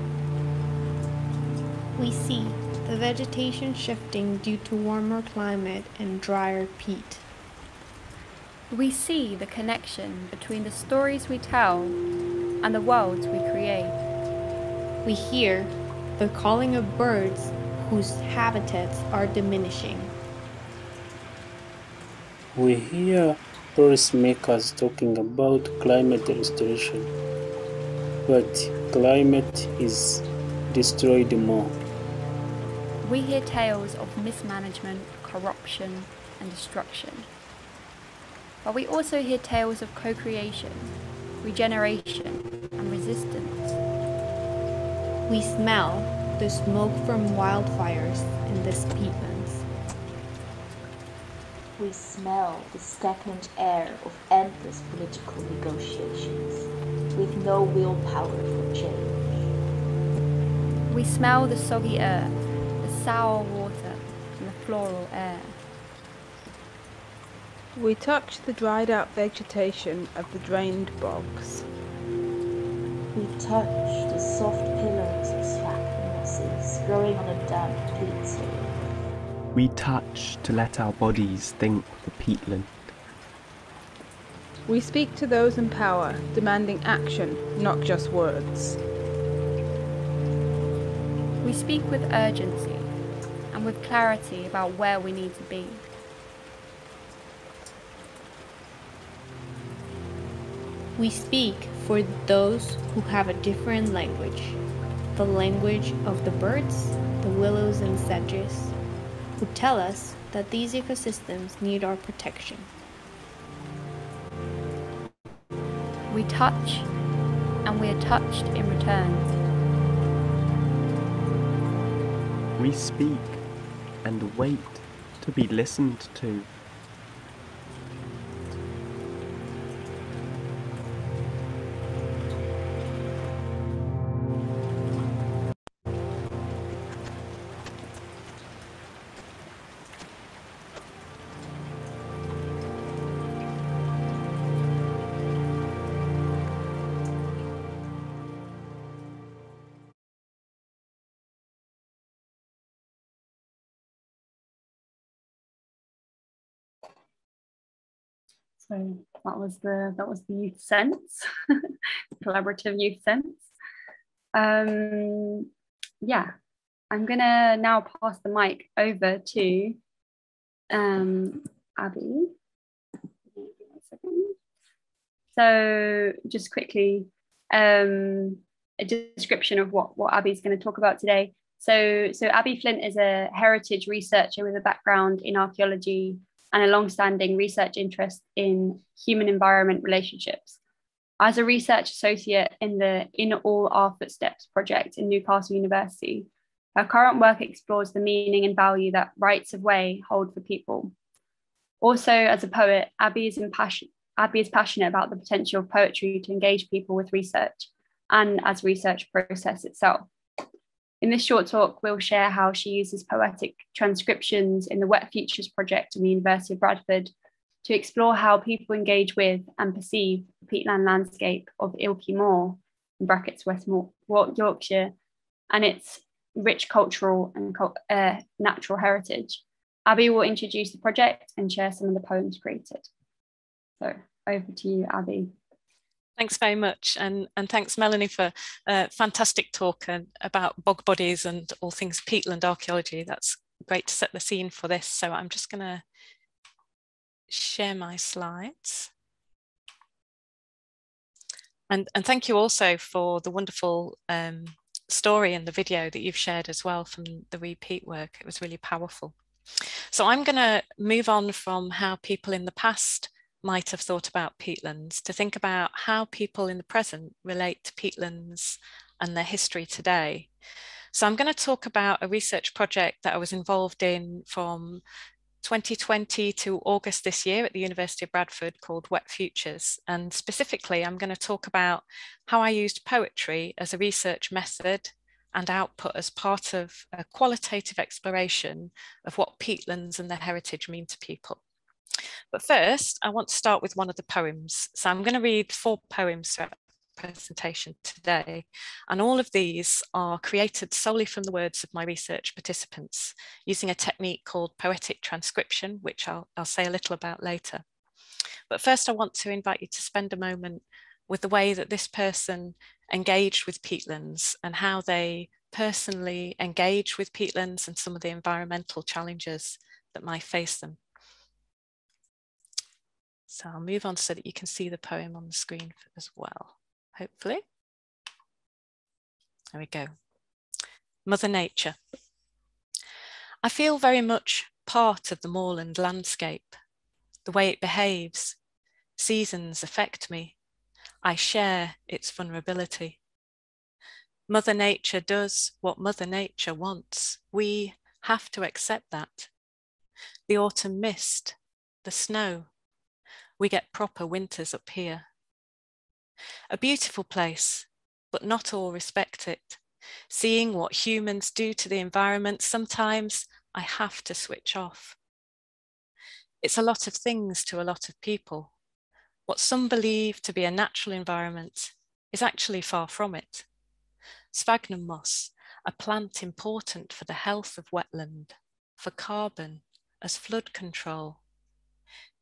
We see the vegetation shifting due to warmer climate and drier peat. We see the connection between the stories we tell and the worlds we create. We hear the calling of birds whose habitats are diminishing. We hear policymakers talking about climate restoration, but climate is destroyed more. We hear tales of mismanagement, corruption, and destruction. But we also hear tales of co-creation, regeneration, and resistance. We smell the smoke from wildfires in this peatlands. We smell the stagnant air of endless political negotiations, with no willpower for change. We smell the soggy earth, the sour water, and the floral air. We touch the dried up vegetation of the drained bogs. We touch the soft pillars of slack mosses growing on a damp peat soil. We touch to let our bodies think for Peatland. We speak to those in power, demanding action, not just words. We speak with urgency and with clarity about where we need to be. We speak for those who have a different language, the language of the birds, the willows and sedges, who tell us that these ecosystems need our protection. We touch, and we are touched in return. We speak and wait to be listened to. So that was the youth sense, collaborative youth sense. Yeah, I'm gonna now pass the mic over to Abbi. So just quickly, a description of what Abbi's going to talk about today. So Abbi Flint is a heritage researcher with a background in archaeology and a long-standing research interest in human-environment relationships. As a research associate in the In All Our Footsteps project in Newcastle University, her current work explores the meaning and value that rights of way hold for people. Also, as a poet, Abbi is passionate about the potential of poetry to engage people with research and as research process itself. In this short talk, we'll share how she uses poetic transcriptions in the WetFutures project in the University of Bradford to explore how people engage with and perceive the peatland landscape of Ilkley Moor, in brackets West Yorkshire, and its rich cultural and natural heritage. Abbi will introduce the project and share some of the poems created. So over to you, Abbi. Thanks very much, and thanks Melanie for a fantastic talk about bog bodies and all things peatland archaeology. That's great to set the scene for this. So I'm just going to share my slides. And thank you also for the wonderful story and the video that you've shared as well from the RE-PEAT work. It was really powerful. So I'm going to move on from how people in the past might have thought about peatlands to think about how people in the present relate to peatlands and their history today. So I'm going to talk about a research project that I was involved in from 2020 to August this year at the University of Bradford called WetFutures. And specifically, I'm going to talk about how I used poetry as a research method and output as part of a qualitative exploration of what peatlands and their heritage mean to people. But first, I want to start with one of the poems. So I'm going to read 4 poems throughout the presentation today. And all of these are created solely from the words of my research participants using a technique called poetic transcription, which I'll say a little about later. But first, I want to invite you to spend a moment with the way that this person engaged with peatlands and how they personally engage with peatlands and some of the environmental challenges that might face them. So I'll move on so that you can see the poem on the screen as well, hopefully. There we go. Mother Nature. I feel very much part of the moorland landscape. The way it behaves, seasons affect me. I share its vulnerability. Mother Nature does what Mother Nature wants. We have to accept that. The autumn mist, the snow, we get proper winters up here. A beautiful place, but not all respect it. Seeing what humans do to the environment, sometimes I have to switch off. It's a lot of things to a lot of people. What some believe to be a natural environment is actually far from it. Sphagnum moss, a plant important for the health of wetland, for carbon, as flood control.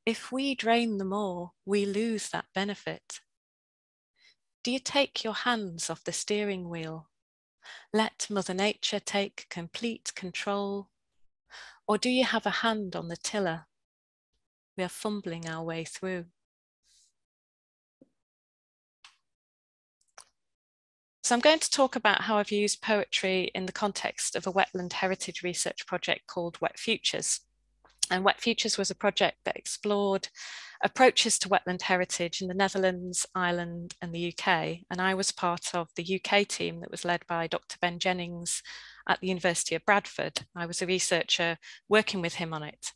If we drain the moor, we lose that benefit. Do you take your hands off the steering wheel? Let Mother Nature take complete control? Or do you have a hand on the tiller? We are fumbling our way through. So I'm going to talk about how I've used poetry in the context of a wetland heritage research project called WetFutures. And WetFutures was a project that explored approaches to wetland heritage in the Netherlands, Ireland, and the UK. And I was part of the UK team that was led by Dr. Ben Jennings at the University of Bradford. I was a researcher working with him on it.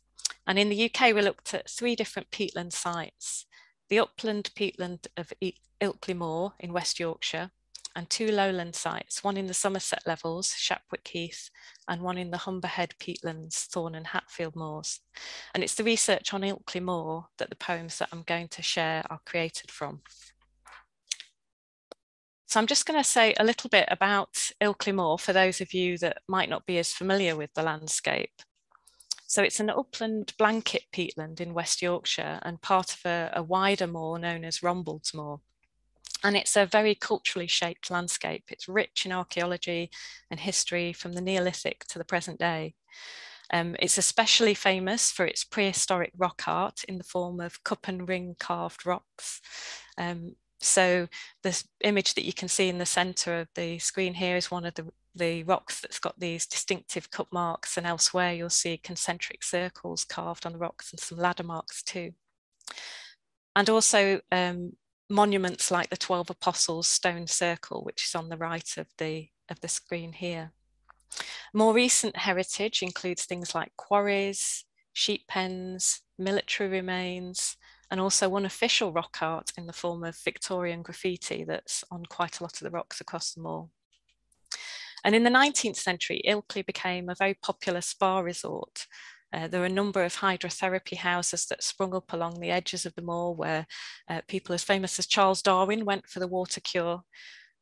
And in the UK, we looked at 3 different peatland sites: the upland peatland of Ilkley Moor in West Yorkshire, and 2 lowland sites, one in the Somerset Levels, Shapwick Heath, and one in the Humberhead Peatlands, Thorn and Hatfield Moors. And it's the research on Ilkley Moor that the poems that I'm going to share are created from. So I'm just going to say a little bit about Ilkley Moor for those of you that might not be as familiar with the landscape. So it's an upland blanket peatland in West Yorkshire and part of a wider moor known as Rombalds Moor. And it's a very culturally shaped landscape. It's rich in archaeology and history from the Neolithic to the present day. It's especially famous for its prehistoric rock art in the form of cup and ring carved rocks. So this image that you can see in the center of the screen here is one of the rocks that's got these distinctive cut marks, and elsewhere you'll see concentric circles carved on the rocks and some ladder marks too. And also monuments like the 12 Apostles stone circle, which is on the right of the screen here. More recent heritage includes things like quarries, sheep pens, military remains, and also one official rock art in the form of Victorian graffiti that's on quite a lot of the rocks across the moor. And in the 19th century, Ilkley became a very popular spa resort. There were a number of hydrotherapy houses that sprung up along the edges of the moor where people as famous as Charles Darwin went for the water cure.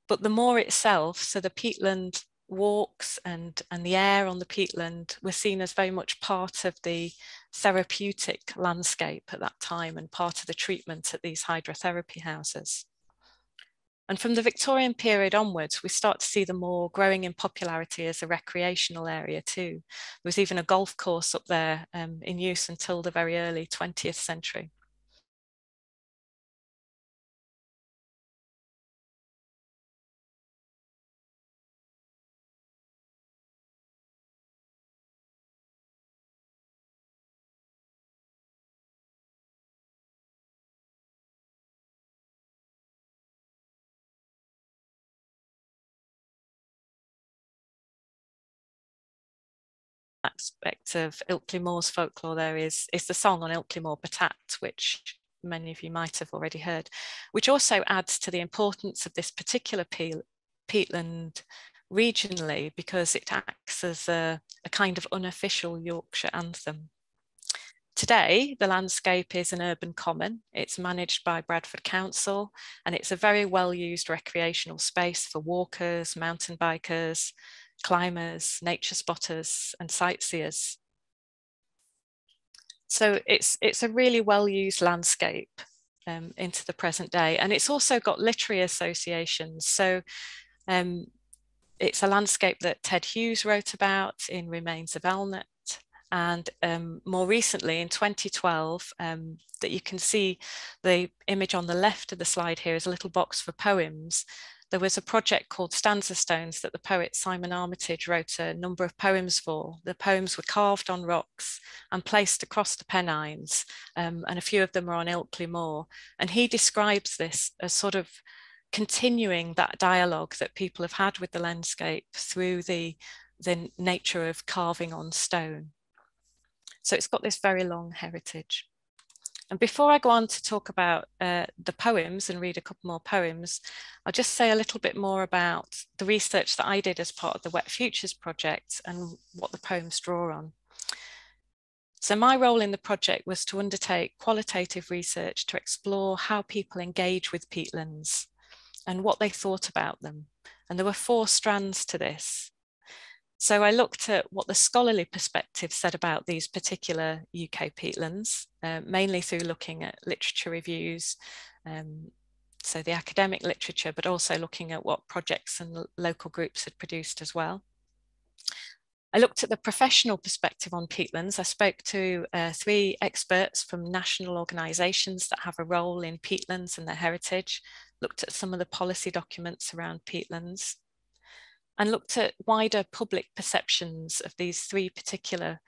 But the moor itself, so the peatland walks and the air on the peatland, were seen as very much part of the therapeutic landscape at that time and part of the treatment at these hydrotherapy houses. And from the Victorian period onwards, we start to see the moor growing in popularity as a recreational area too. There was even a golf course up there in use until the very early 20th century. Aspect of Ilkley Moor's folklore there is the song on Ilkley Moor, "PEAT," which many of you might have already heard, which also adds to the importance of this particular peatland regionally because it acts as a kind of unofficial Yorkshire anthem. Today, the landscape is an urban common. It's managed by Bradford Council, and it's a very well-used recreational space for walkers, mountain bikers, climbers, nature spotters, and sightseers. So it's a really well-used landscape into the present day, and it's also got literary associations. So it's a landscape that Ted Hughes wrote about in Remains of Elnet, and more recently in 2012, that you can see the image on the left of the slide here is a little box for poems. There was a project called Stanza Stones that the poet Simon Armitage wrote a number of poems for. The poems were carved on rocks and placed across the Pennines, and a few of them are on Ilkley Moor. And he describes this as sort of continuing that dialogue that people have had with the landscape through the nature of carving on stone. So it's got this very long heritage. And before I go on to talk about the poems and read a couple more poems, I'll just say a little bit more about the research that I did as part of the WetFutures project and what the poems draw on. So my role in the project was to undertake qualitative research to explore how people engage with peatlands and what they thought about them. And there were 4 strands to this. So I looked at what the scholarly perspective said about these particular UK peatlands, mainly through looking at literature reviews, so the academic literature, but also looking at what projects and local groups had produced as well. I looked at the professional perspective on peatlands. I spoke to 3 experts from national organisations that have a role in peatlands and their heritage, looked at some of the policy documents around peatlands, and looked at wider public perceptions of these 3 particular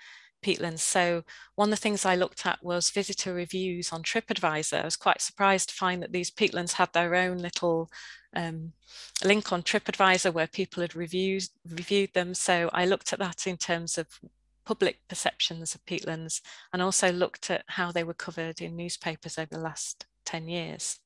peatlands. So one of the things I looked at was visitor reviews on TripAdvisor. I was quite surprised to find that these peatlands had their own little link on TripAdvisor where people had reviewed them. So I looked at that in terms of public perceptions of peatlands, and also looked at how they were covered in newspapers over the last 10 years.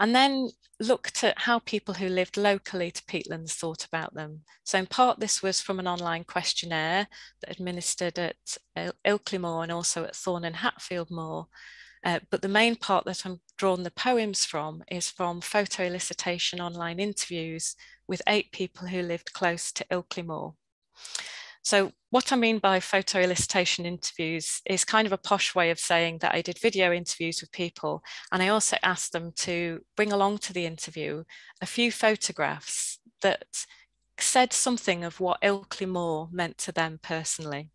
And then looked at how people who lived locally to peatlands thought about them. So in part, this was from an online questionnaire that administered at Ilkley Moor and also at Thorn and Hatfield Moor. But the main part that I'm drawn the poems from is from photo elicitation online interviews with 8 people who lived close to Ilkley Moor. So what I mean by photo elicitation interviews is kind of a posh way of saying that I did video interviews with people, and I also asked them to bring along to the interview a few photographs that said something of what Ilkley Moor meant to them personally.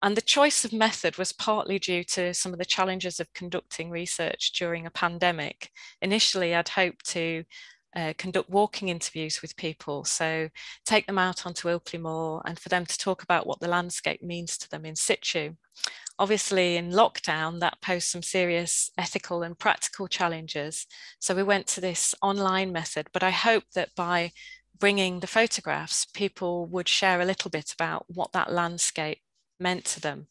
And the choice of method was partly due to some of the challenges of conducting research during a pandemic. Initially, I'd hoped to conduct walking interviews with people, so take them out onto Ilkley Moor and for them to talk about what the landscape means to them in situ. Obviously, in lockdown, that posed some serious ethical and practical challenges. So we went to this online method, but I hope that by bringing the photographs, people would share a little bit about what that landscape meant to them.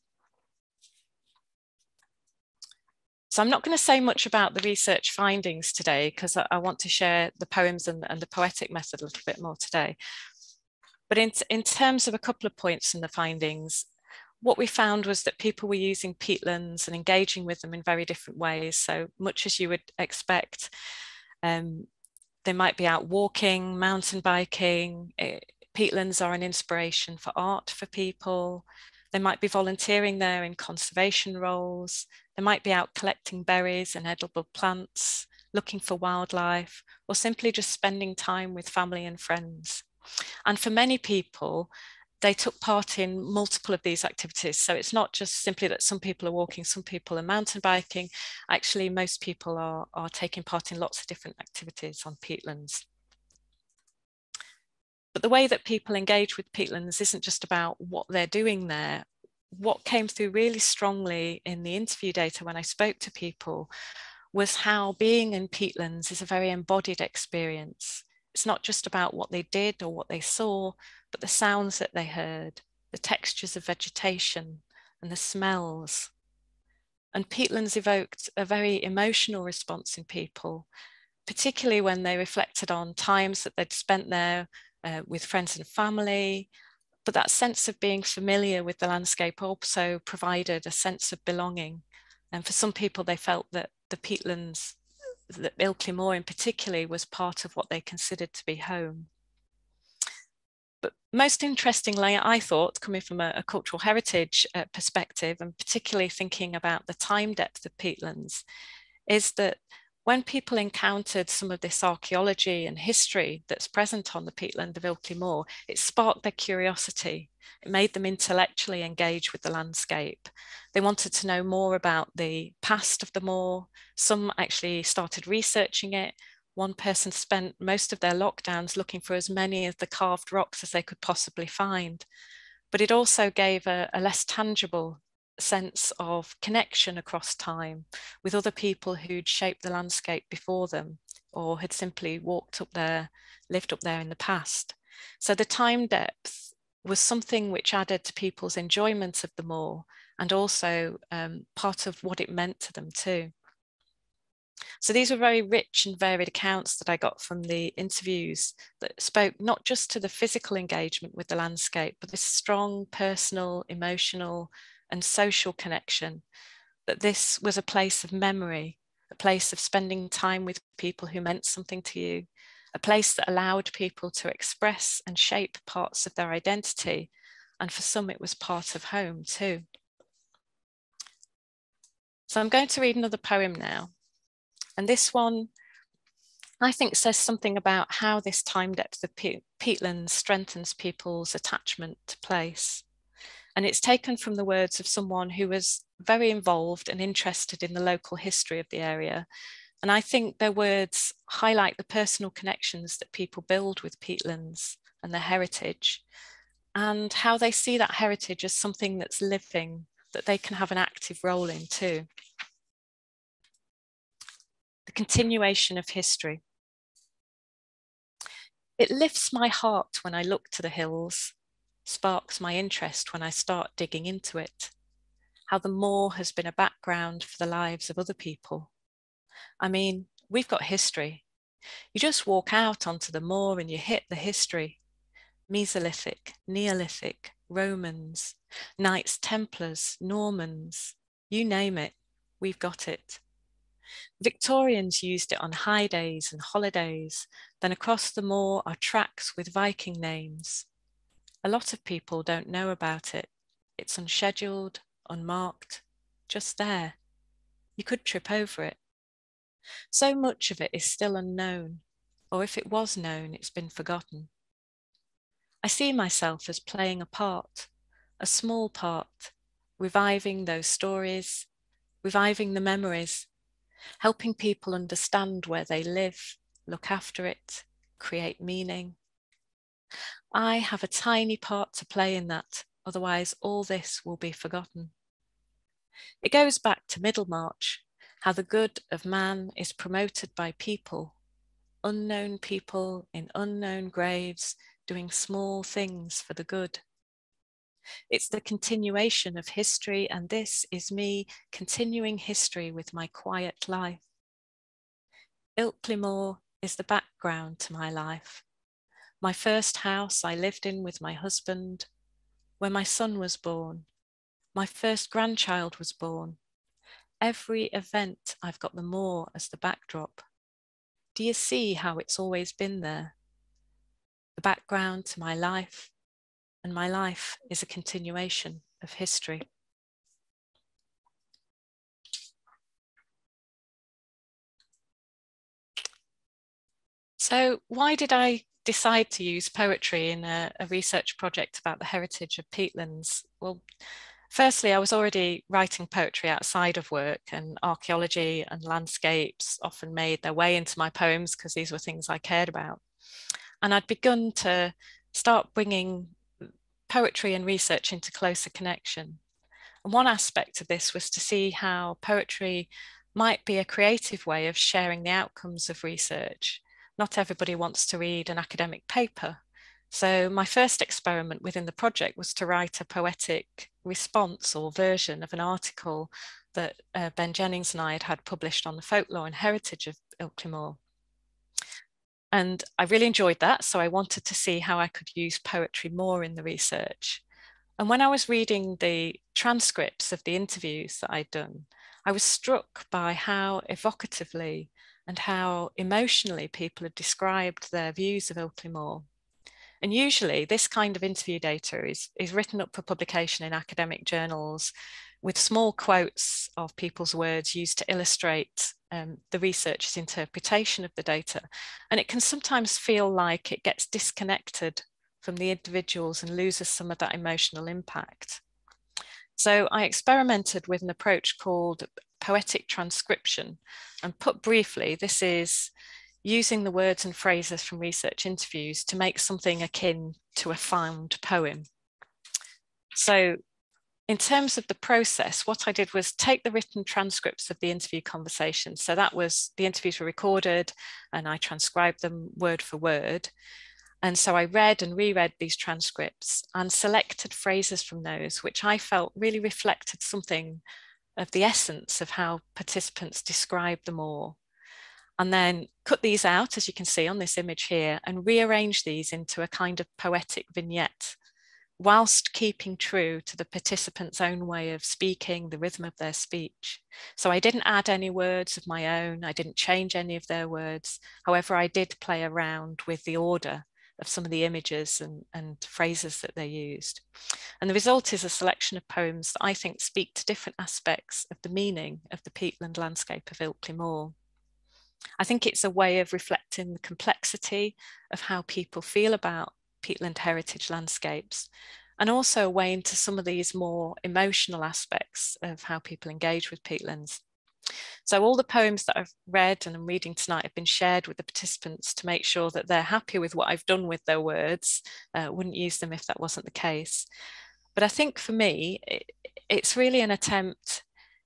So I'm not going to say much about the research findings today because I want to share the poems and the poetic method a little bit more today. But in terms of a couple of points in the findings, what we found was that people were using peatlands and engaging with them in very different ways. So much as you would expect, they might be out walking, mountain biking. Peatlands are an inspiration for art for people. They might be volunteering there in conservation roles. They might be out collecting berries and edible plants, looking for wildlife, or simply just spending time with family and friends. And for many people, they took part in multiple of these activities. So it's not just simply that some people are walking, some people are mountain biking. Actually, most people are taking part in lots of different activities on peatlands. But the way that people engage with peatlands isn't just about what they're doing there. What came through really strongly in the interview data when I spoke to people was how being in peatlands is a very embodied experience. It's not just about what they did or what they saw, but the sounds that they heard, the textures of vegetation and the smells. And peatlands evoked a very emotional response in people, particularly when they reflected on times that they'd spent there with friends and family. But that sense of being familiar with the landscape also provided a sense of belonging. And for some people, they felt that the peatlands, that Ilkley Moor in particular, was part of what they considered to be home. But most interestingly, I thought, coming from a cultural heritage perspective, and particularly thinking about the time depth of peatlands, is that when people encountered some of this archaeology and history that's present on the peatland of Ilkley Moor, it sparked their curiosity. It made them intellectually engage with the landscape. They wanted to know more about the past of the moor. Some actually started researching it. One person spent most of their lockdowns looking for as many of the carved rocks as they could possibly find. But it also gave a less tangible sense of connection across time with other people who'd shaped the landscape before them or had simply walked up there, lived up there in the past. So the time depth was something which added to people's enjoyment of the moor and also part of what it meant to them too. So these were very rich and varied accounts that I got from the interviews that spoke not just to the physical engagement with the landscape, but this strong personal, emotional, and social connection, that this was a place of memory, a place of spending time with people who meant something to you, a place that allowed people to express and shape parts of their identity. And for some, it was part of home too. So I'm going to read another poem now. And this one, I think, says something about how this time depth of peatlands strengthens people's attachment to place. And it's taken from the words of someone who was very involved and interested in the local history of the area. And I think their words highlight the personal connections that people build with peatlands and their heritage. and how they see that heritage as something that's living, that they can have an active role in too. The continuation of history. It lifts my heart when I look to the hills, sparks my interest when I start digging into it, how the moor has been a background for the lives of other people. I mean, we've got history. You just walk out onto the moor and you hit the history. Mesolithic, Neolithic, Romans, Knights Templars, Normans, you name it, we've got it. Victorians used it on high days and holidays. Then across the moor are tracks with Viking names. A lot of people don't know about it. It's unscheduled, unmarked, just there. You could trip over it. So much of it is still unknown, or if it was known, it's been forgotten. I see myself as playing a part, a small part, reviving those stories, reviving the memories, helping people understand where they live, look after it, create meaning. I have a tiny part to play in that, otherwise all this will be forgotten. It goes back to Middlemarch, how the good of man is promoted by people, unknown people in unknown graves, doing small things for the good. It's the continuation of history, and this is me continuing history with my quiet life. Ilkley Moor is the background to my life. My first house I lived in with my husband, where my son was born, my first grandchild was born. Every event, I've got the moor as the backdrop. Do you see how it's always been there? The background to my life, and my life is a continuation of history. So why did I decide to use poetry in a research project about the heritage of peatlands? Well, firstly, I was already writing poetry outside of work, and archaeology and landscapes often made their way into my poems because these were things I cared about. And I'd begun to start bringing poetry and research into closer connection. And one aspect of this was to see how poetry might be a creative way of sharing the outcomes of research. Not everybody wants to read an academic paper. So my first experiment within the project was to write a poetic response or version of an article that Ben Jennings and I had published on the folklore and heritage of Ilkley Moor. And I really enjoyed that, so I wanted to see how I could use poetry more in the research. And when I was reading the transcripts of the interviews that I'd done, I was struck by how evocatively and how emotionally people had described their views of Ilkley Moor. And usually this kind of interview data is written up for publication in academic journals with small quotes of people's words used to illustrate the researcher's interpretation of the data. And it can sometimes feel like it gets disconnected from the individuals and loses some of that emotional impact. So I experimented with an approach called poetic transcription. And put briefly, this is using the words and phrases from research interviews to make something akin to a found poem. So in terms of the process, what I did was take the written transcripts of the interview conversations. So that was, the interviews were recorded and I transcribed them word for word. And so I read and reread these transcripts and selected phrases from those which I felt really reflected something of the essence of how participants described the moor. And then cut these out, as you can see on this image here, and rearrange these into a kind of poetic vignette, whilst keeping true to the participants' own way of speaking, the rhythm of their speech. So I didn't add any words of my own, I didn't change any of their words. However, I did play around with the order of some of the images and phrases that they used. And the result is a selection of poems that I think speak to different aspects of the meaning of the peatland landscape of Ilkley Moor. I think it's a way of reflecting the complexity of how people feel about peatland heritage landscapes, and also a way into some of these more emotional aspects of how people engage with peatlands. So all the poems that I've read and I'm reading tonight have been shared with the participants to make sure that they're happy with what I've done with their words. Wouldn't use them if that wasn't the case. But I think for me, it's really an attempt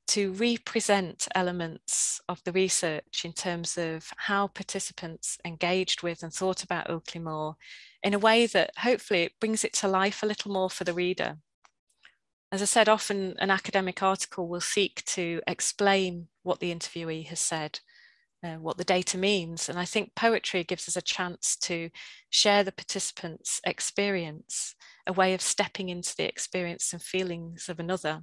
to represent elements of the research in terms of how participants engaged with and thought about Ilkley Moor in a way that hopefully it brings it to life a little more for the reader. As I said, often an academic article will seek to explain what the interviewee has said, what the data means. And I think poetry gives us a chance to share the participants' experience, a way of stepping into the experience and feelings of another.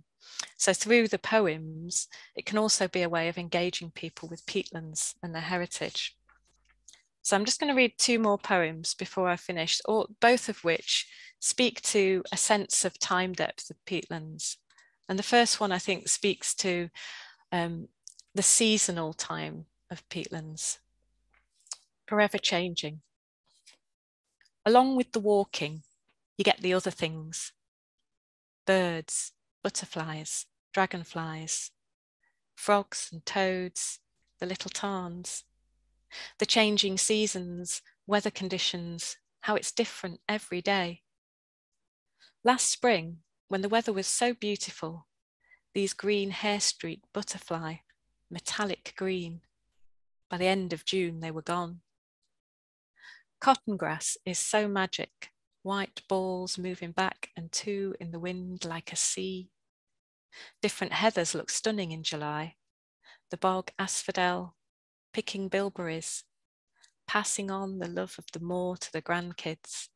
So through the poems, it can also be a way of engaging people with peatlands and their heritage. So I'm just going to read 2 more poems before I finish, both of which speak to a sense of time depth of peatlands. And the first one, I think, speaks to the seasonal time of peatlands, forever changing. Along with the walking, you get the other things: birds, butterflies, dragonflies, frogs and toads, the little tarns, the changing seasons, weather conditions, how it's different every day. Last spring, when the weather was so beautiful, these green hair-streaked butterfly, metallic green, by the end of June they were gone. Cotton grass is so magic, white balls moving back and to in the wind like a sea. Different heathers look stunning in July. The bog asphodel, picking bilberries, passing on the love of the moor to the grandkids.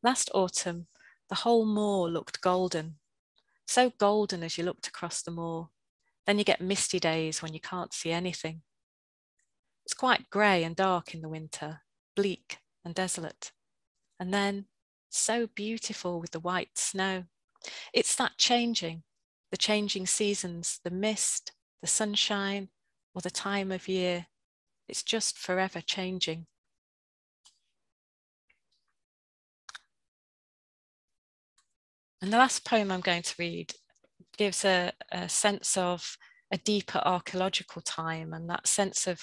Last autumn, the whole moor looked golden, so golden as you looked across the moor. Then you get misty days when you can't see anything. It's quite grey and dark in the winter, bleak and desolate. And then so beautiful with the white snow. It's that changing, the changing seasons, the mist, the sunshine, or the time of year. It's just forever changing. And the last poem I'm going to read gives a sense of a deeper archaeological time and that sense of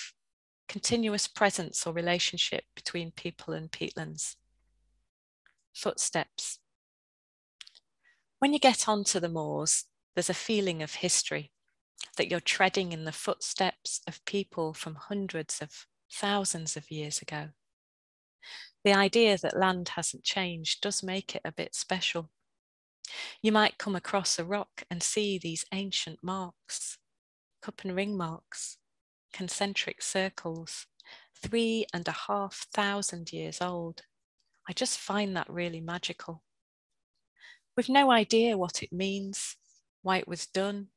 continuous presence or relationship between people and peatlands. Footsteps. When you get onto the moors, there's a feeling of history, that you're treading in the footsteps of people from hundreds of thousands of years ago. The idea that land hasn't changed does make it a bit special. You might come across a rock and see these ancient marks, cup and ring marks, concentric circles, 3,500 years old. I just find that really magical. We've no idea what it means, why it was done.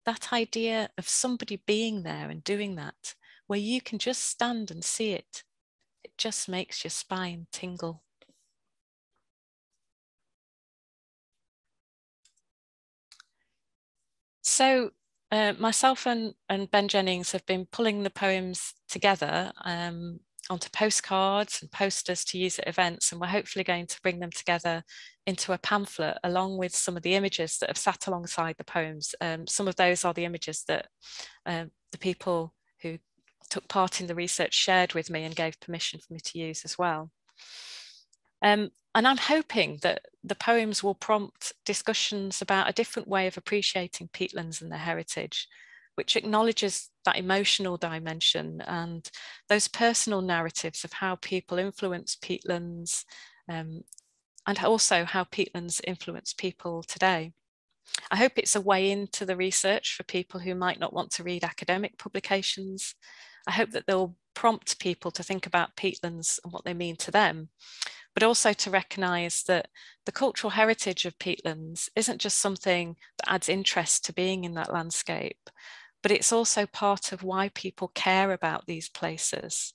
That idea of somebody being there and doing that, where you can just stand and see it, it just makes your spine tingle. So myself and Ben Jennings have been pulling the poems together onto postcards and posters to use at events, and we're hopefully going to bring them together into a pamphlet along with some of the images that have sat alongside the poems. Some of those are the images that the people who took part in the research shared with me and gave permission for me to use as well. And I'm hoping that the poems will prompt discussions about a different way of appreciating peatlands and their heritage, which acknowledges that emotional dimension and those personal narratives of how people influence peatlands and also how peatlands influence people today. I hope it's a way into the research for people who might not want to read academic publications. I hope that they'll prompt people to think about peatlands and what they mean to them, but also to recognise that the cultural heritage of peatlands isn't just something that adds interest to being in that landscape, but it's also part of why people care about these places.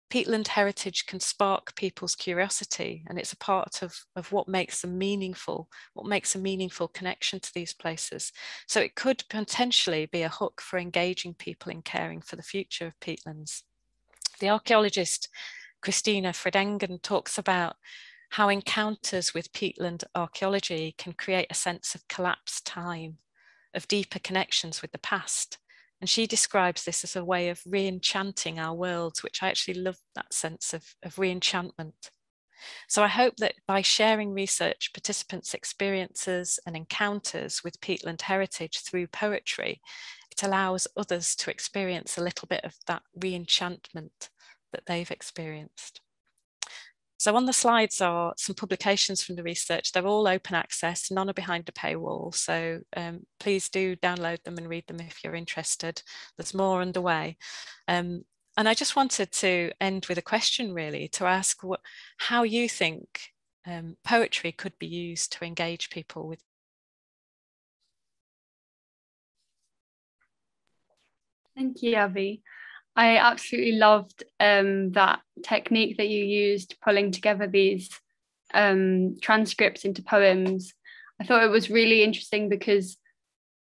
Peatland heritage can spark people's curiosity, and it's a part of what makes them meaningful, what makes a meaningful connection to these places. So it could potentially be a hook for engaging people in caring for the future of peatlands. The archaeologist Christina Fredengen talks about how encounters with peatland archaeology can create a sense of collapsed time, of deeper connections with the past. And she describes this as a way of re-enchanting our worlds, which I actually love that sense of re-enchantment. So I hope that by sharing research participants' experiences and encounters with peatland heritage through poetry, it allows others to experience a little bit of that re-enchantment that they've experienced. So on the slides are some publications from the research. They're all open access, none are behind a paywall. So please do download them and read them if you're interested. There's more underway. And I just wanted to end with a question really, to ask how you think poetry could be used to engage people with. Thank you, Abbi. I absolutely loved that technique that you used, pulling together these transcripts into poems. I thought it was really interesting because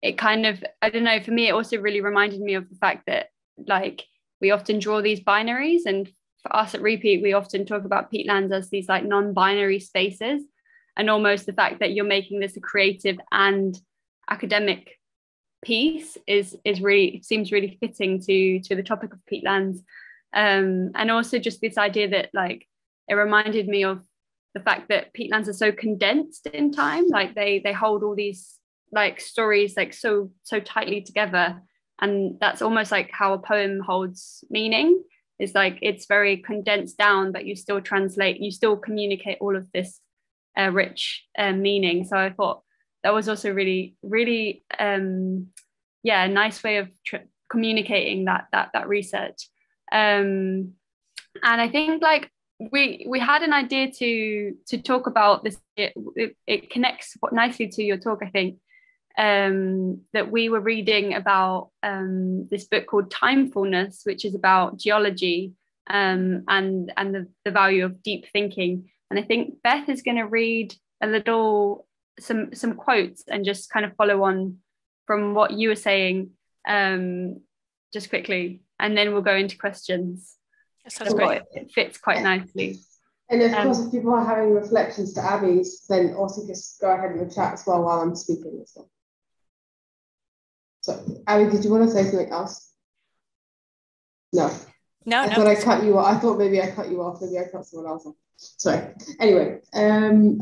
it kind of, I don't know, for me, it also really reminded me of the fact that like we often draw these binaries, and for us at RE-PEAT, we often talk about peatlands as these like non-binary spaces, and almost the fact that you're making this a creative and academic piece is really, seems really fitting to the topic of peatlands, and also just this idea that like it reminded me of the fact that peatlands are so condensed in time, like they hold all these like stories like so tightly together, and that's almost like how a poem holds meaning, is like it's very condensed down, but you still translate, you still communicate all of this rich meaning. So I thought that was also really yeah, a nice way of communicating that research. And I think like we had an idea to talk about this. It connects nicely to your talk, I think, that we were reading about this book called Timefulness, which is about geology and the value of deep thinking. And I think Beth is going to read a little some quotes and just kind of follow on from what you were saying just quickly, and then we'll go into questions. That's great. It fits quite nicely. And of course, if people are having reflections to Abbi's, then also just go ahead in the chat as well while I'm speaking and stuff. So, Abbi, did you want to say something else? No. No, I thought I cut you off. I thought maybe I cut you off. Maybe I cut someone else off. Sorry. Anyway,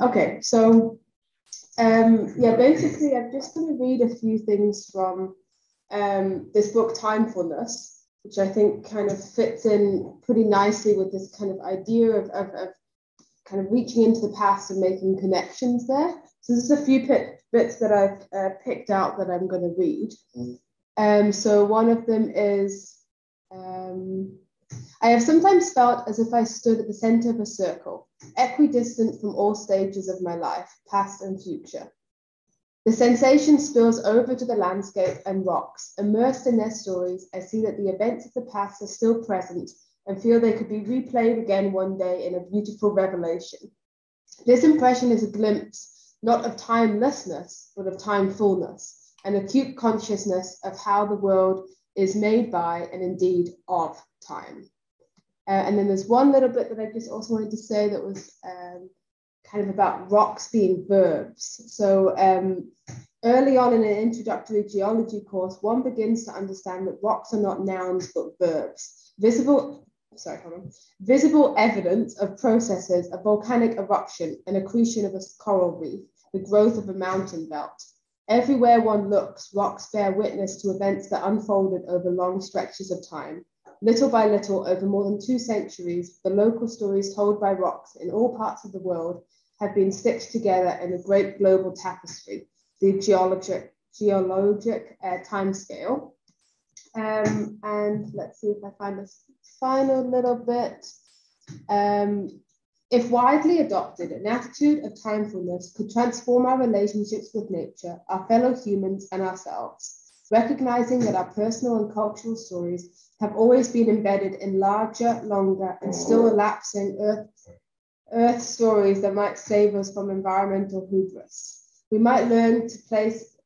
okay. So, yeah, basically, I'm just going to read a few things from this book, Timefulness, which I think kind of fits in pretty nicely with this kind of idea of kind of reaching into the past and making connections there. So there's a few bits that I've picked out that I'm going to read. So one of them is, I have sometimes felt as if I stood at the center of a circle, equidistant from all stages of my life, past and future. The sensation spills over to the landscape and rocks. Immersed in their stories, I see that the events of the past are still present and feel they could be replayed again one day in a beautiful revelation. This impression is a glimpse, not of timelessness, but of timefulness, an acute consciousness of how the world is made by and indeed of time. And then there's one little bit that I just also wanted to say that was kind of about rocks being verbs. So early on in an introductory geology course, one begins to understand that rocks are not nouns but verbs. Visible evidence of processes, a volcanic eruption, an accretion of a coral reef, the growth of a mountain belt. Everywhere one looks, rocks bear witness to events that unfolded over long stretches of time. Little by little, over more than 2 centuries, the local stories told by rocks in all parts of the world have been stitched together in a great global tapestry, the geologic timescale. And let's see if I find this final little bit. If widely adopted, an attitude of timefulness could transform our relationships with nature, our fellow humans, and ourselves, recognizing that our personal and cultural stories have always been embedded in larger, longer, and still elapsing Earth stories that might save us from environmental hubris. We might learn to place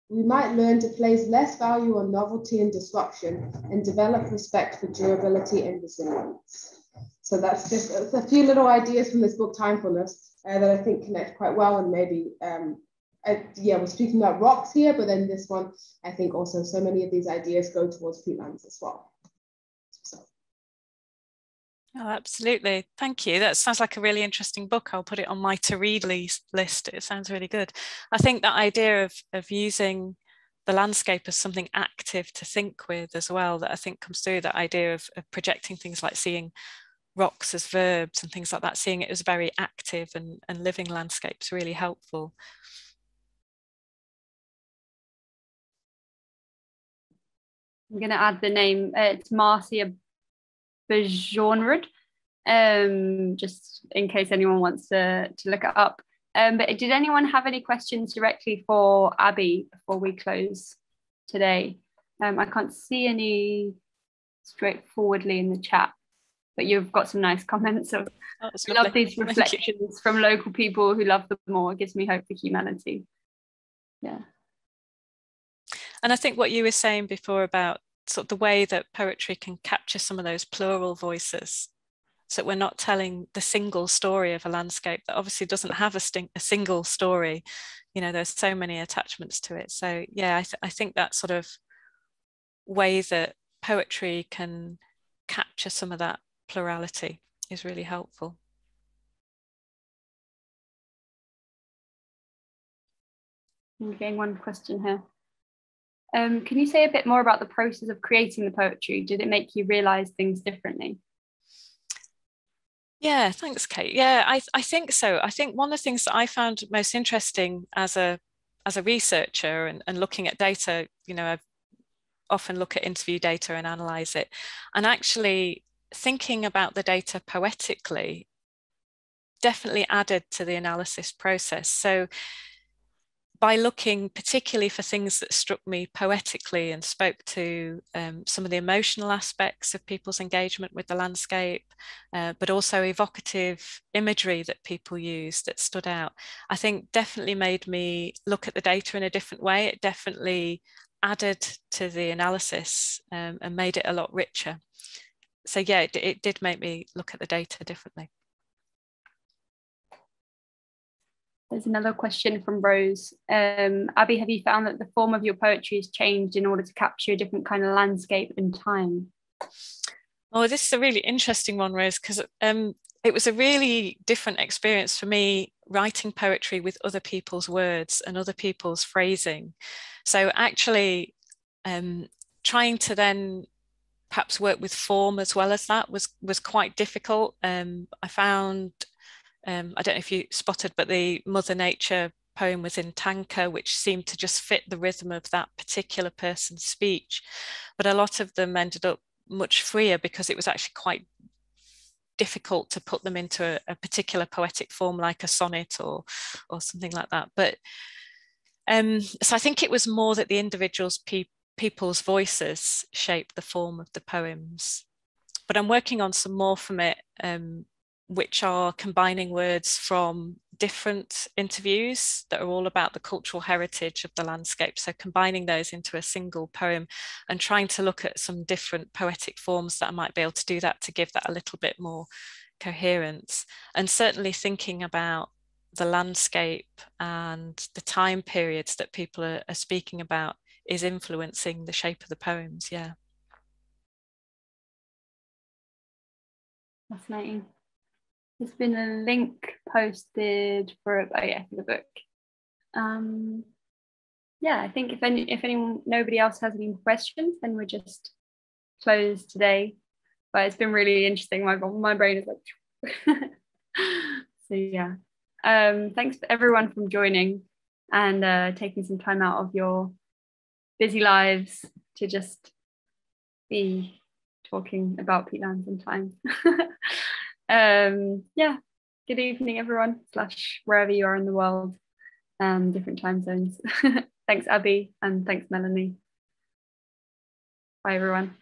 less value on novelty and disruption and develop respect for durability and resilience. So that's just a few little ideas from this book, Timefulness, that I think connect quite well and maybe yeah, we're speaking about rocks here, but then this one, I think also so many of these ideas go towards peatlands as well. So. Oh, absolutely. Thank you. That sounds like a really interesting book. I'll put it on my to-read list. It sounds really good. I think that idea of using the landscape as something active to think with as well, that I think comes through, that idea of projecting things like seeing rocks as verbs and things like that, seeing it as very active and living landscapes, really helpful. I'm going to add the name. It's Marcia Bajornrud, just in case anyone wants to look it up. But did anyone have any questions directly for Abbi before we close today? I can't see any straightforwardly in the chat, but you've got some nice comments of, I love these reflections from local people who love the moor. It gives me hope for humanity. Yeah. And I think what you were saying before about sort of the way that poetry can capture some of those plural voices, so that we're not telling the single story of a landscape that obviously doesn't have a single story. You know, there's so many attachments to it. So yeah, I think that sort of way that poetry can capture some of that plurality is really helpful. I'm getting one question here. Can you say a bit more about the process of creating the poetry? Did it make you realise things differently? Yeah, thanks, Kate. Yeah, I think so. I think one of the things that I found most interesting as a researcher and looking at data, you know, I often look at interview data and analyse it, and actually thinking about the data poetically definitely added to the analysis process. So by looking particularly for things that struck me poetically and spoke to some of the emotional aspects of people's engagement with the landscape, but also evocative imagery that people used that stood out, I think definitely made me look at the data in a different way. It definitely added to the analysis and made it a lot richer. So yeah, it did make me look at the data differently. There's another question from Rose. Abbi, have you found that the form of your poetry has changed in order to capture a different kind of landscape and time? Oh, this is a really interesting one, Rose, because it was a really different experience for me writing poetry with other people's words and other people's phrasing. So actually trying to then perhaps work with form as well as that was quite difficult. I found, I don't know if you spotted, but the Mother Nature poem was in tanka, which seemed to just fit the rhythm of that particular person's speech. But a lot of them ended up much freer because it was actually quite difficult to put them into a particular poetic form like a sonnet or something like that. But so I think it was more that the individuals, people's voices shaped the form of the poems. But I'm working on some more from it, which are combining words from different interviews that are all about the cultural heritage of the landscape. So combining those into a single poem and trying to look at some different poetic forms that I might be able to do that to give that a little bit more coherence. And certainly thinking about the landscape and the time periods that people are speaking about is influencing the shape of the poems. Yeah. Fascinating. There's been a link posted for the book. Yeah, I think if anyone, nobody else has any questions, then we're just closed today. But it's been really interesting. My brain is like, so yeah. Thanks for everyone from joining and taking some time out of your busy lives to just be talking about peatlands and time. Yeah, good evening everyone, / wherever you are in the world, different time zones. Thanks Abbi and thanks Melanie. Bye everyone.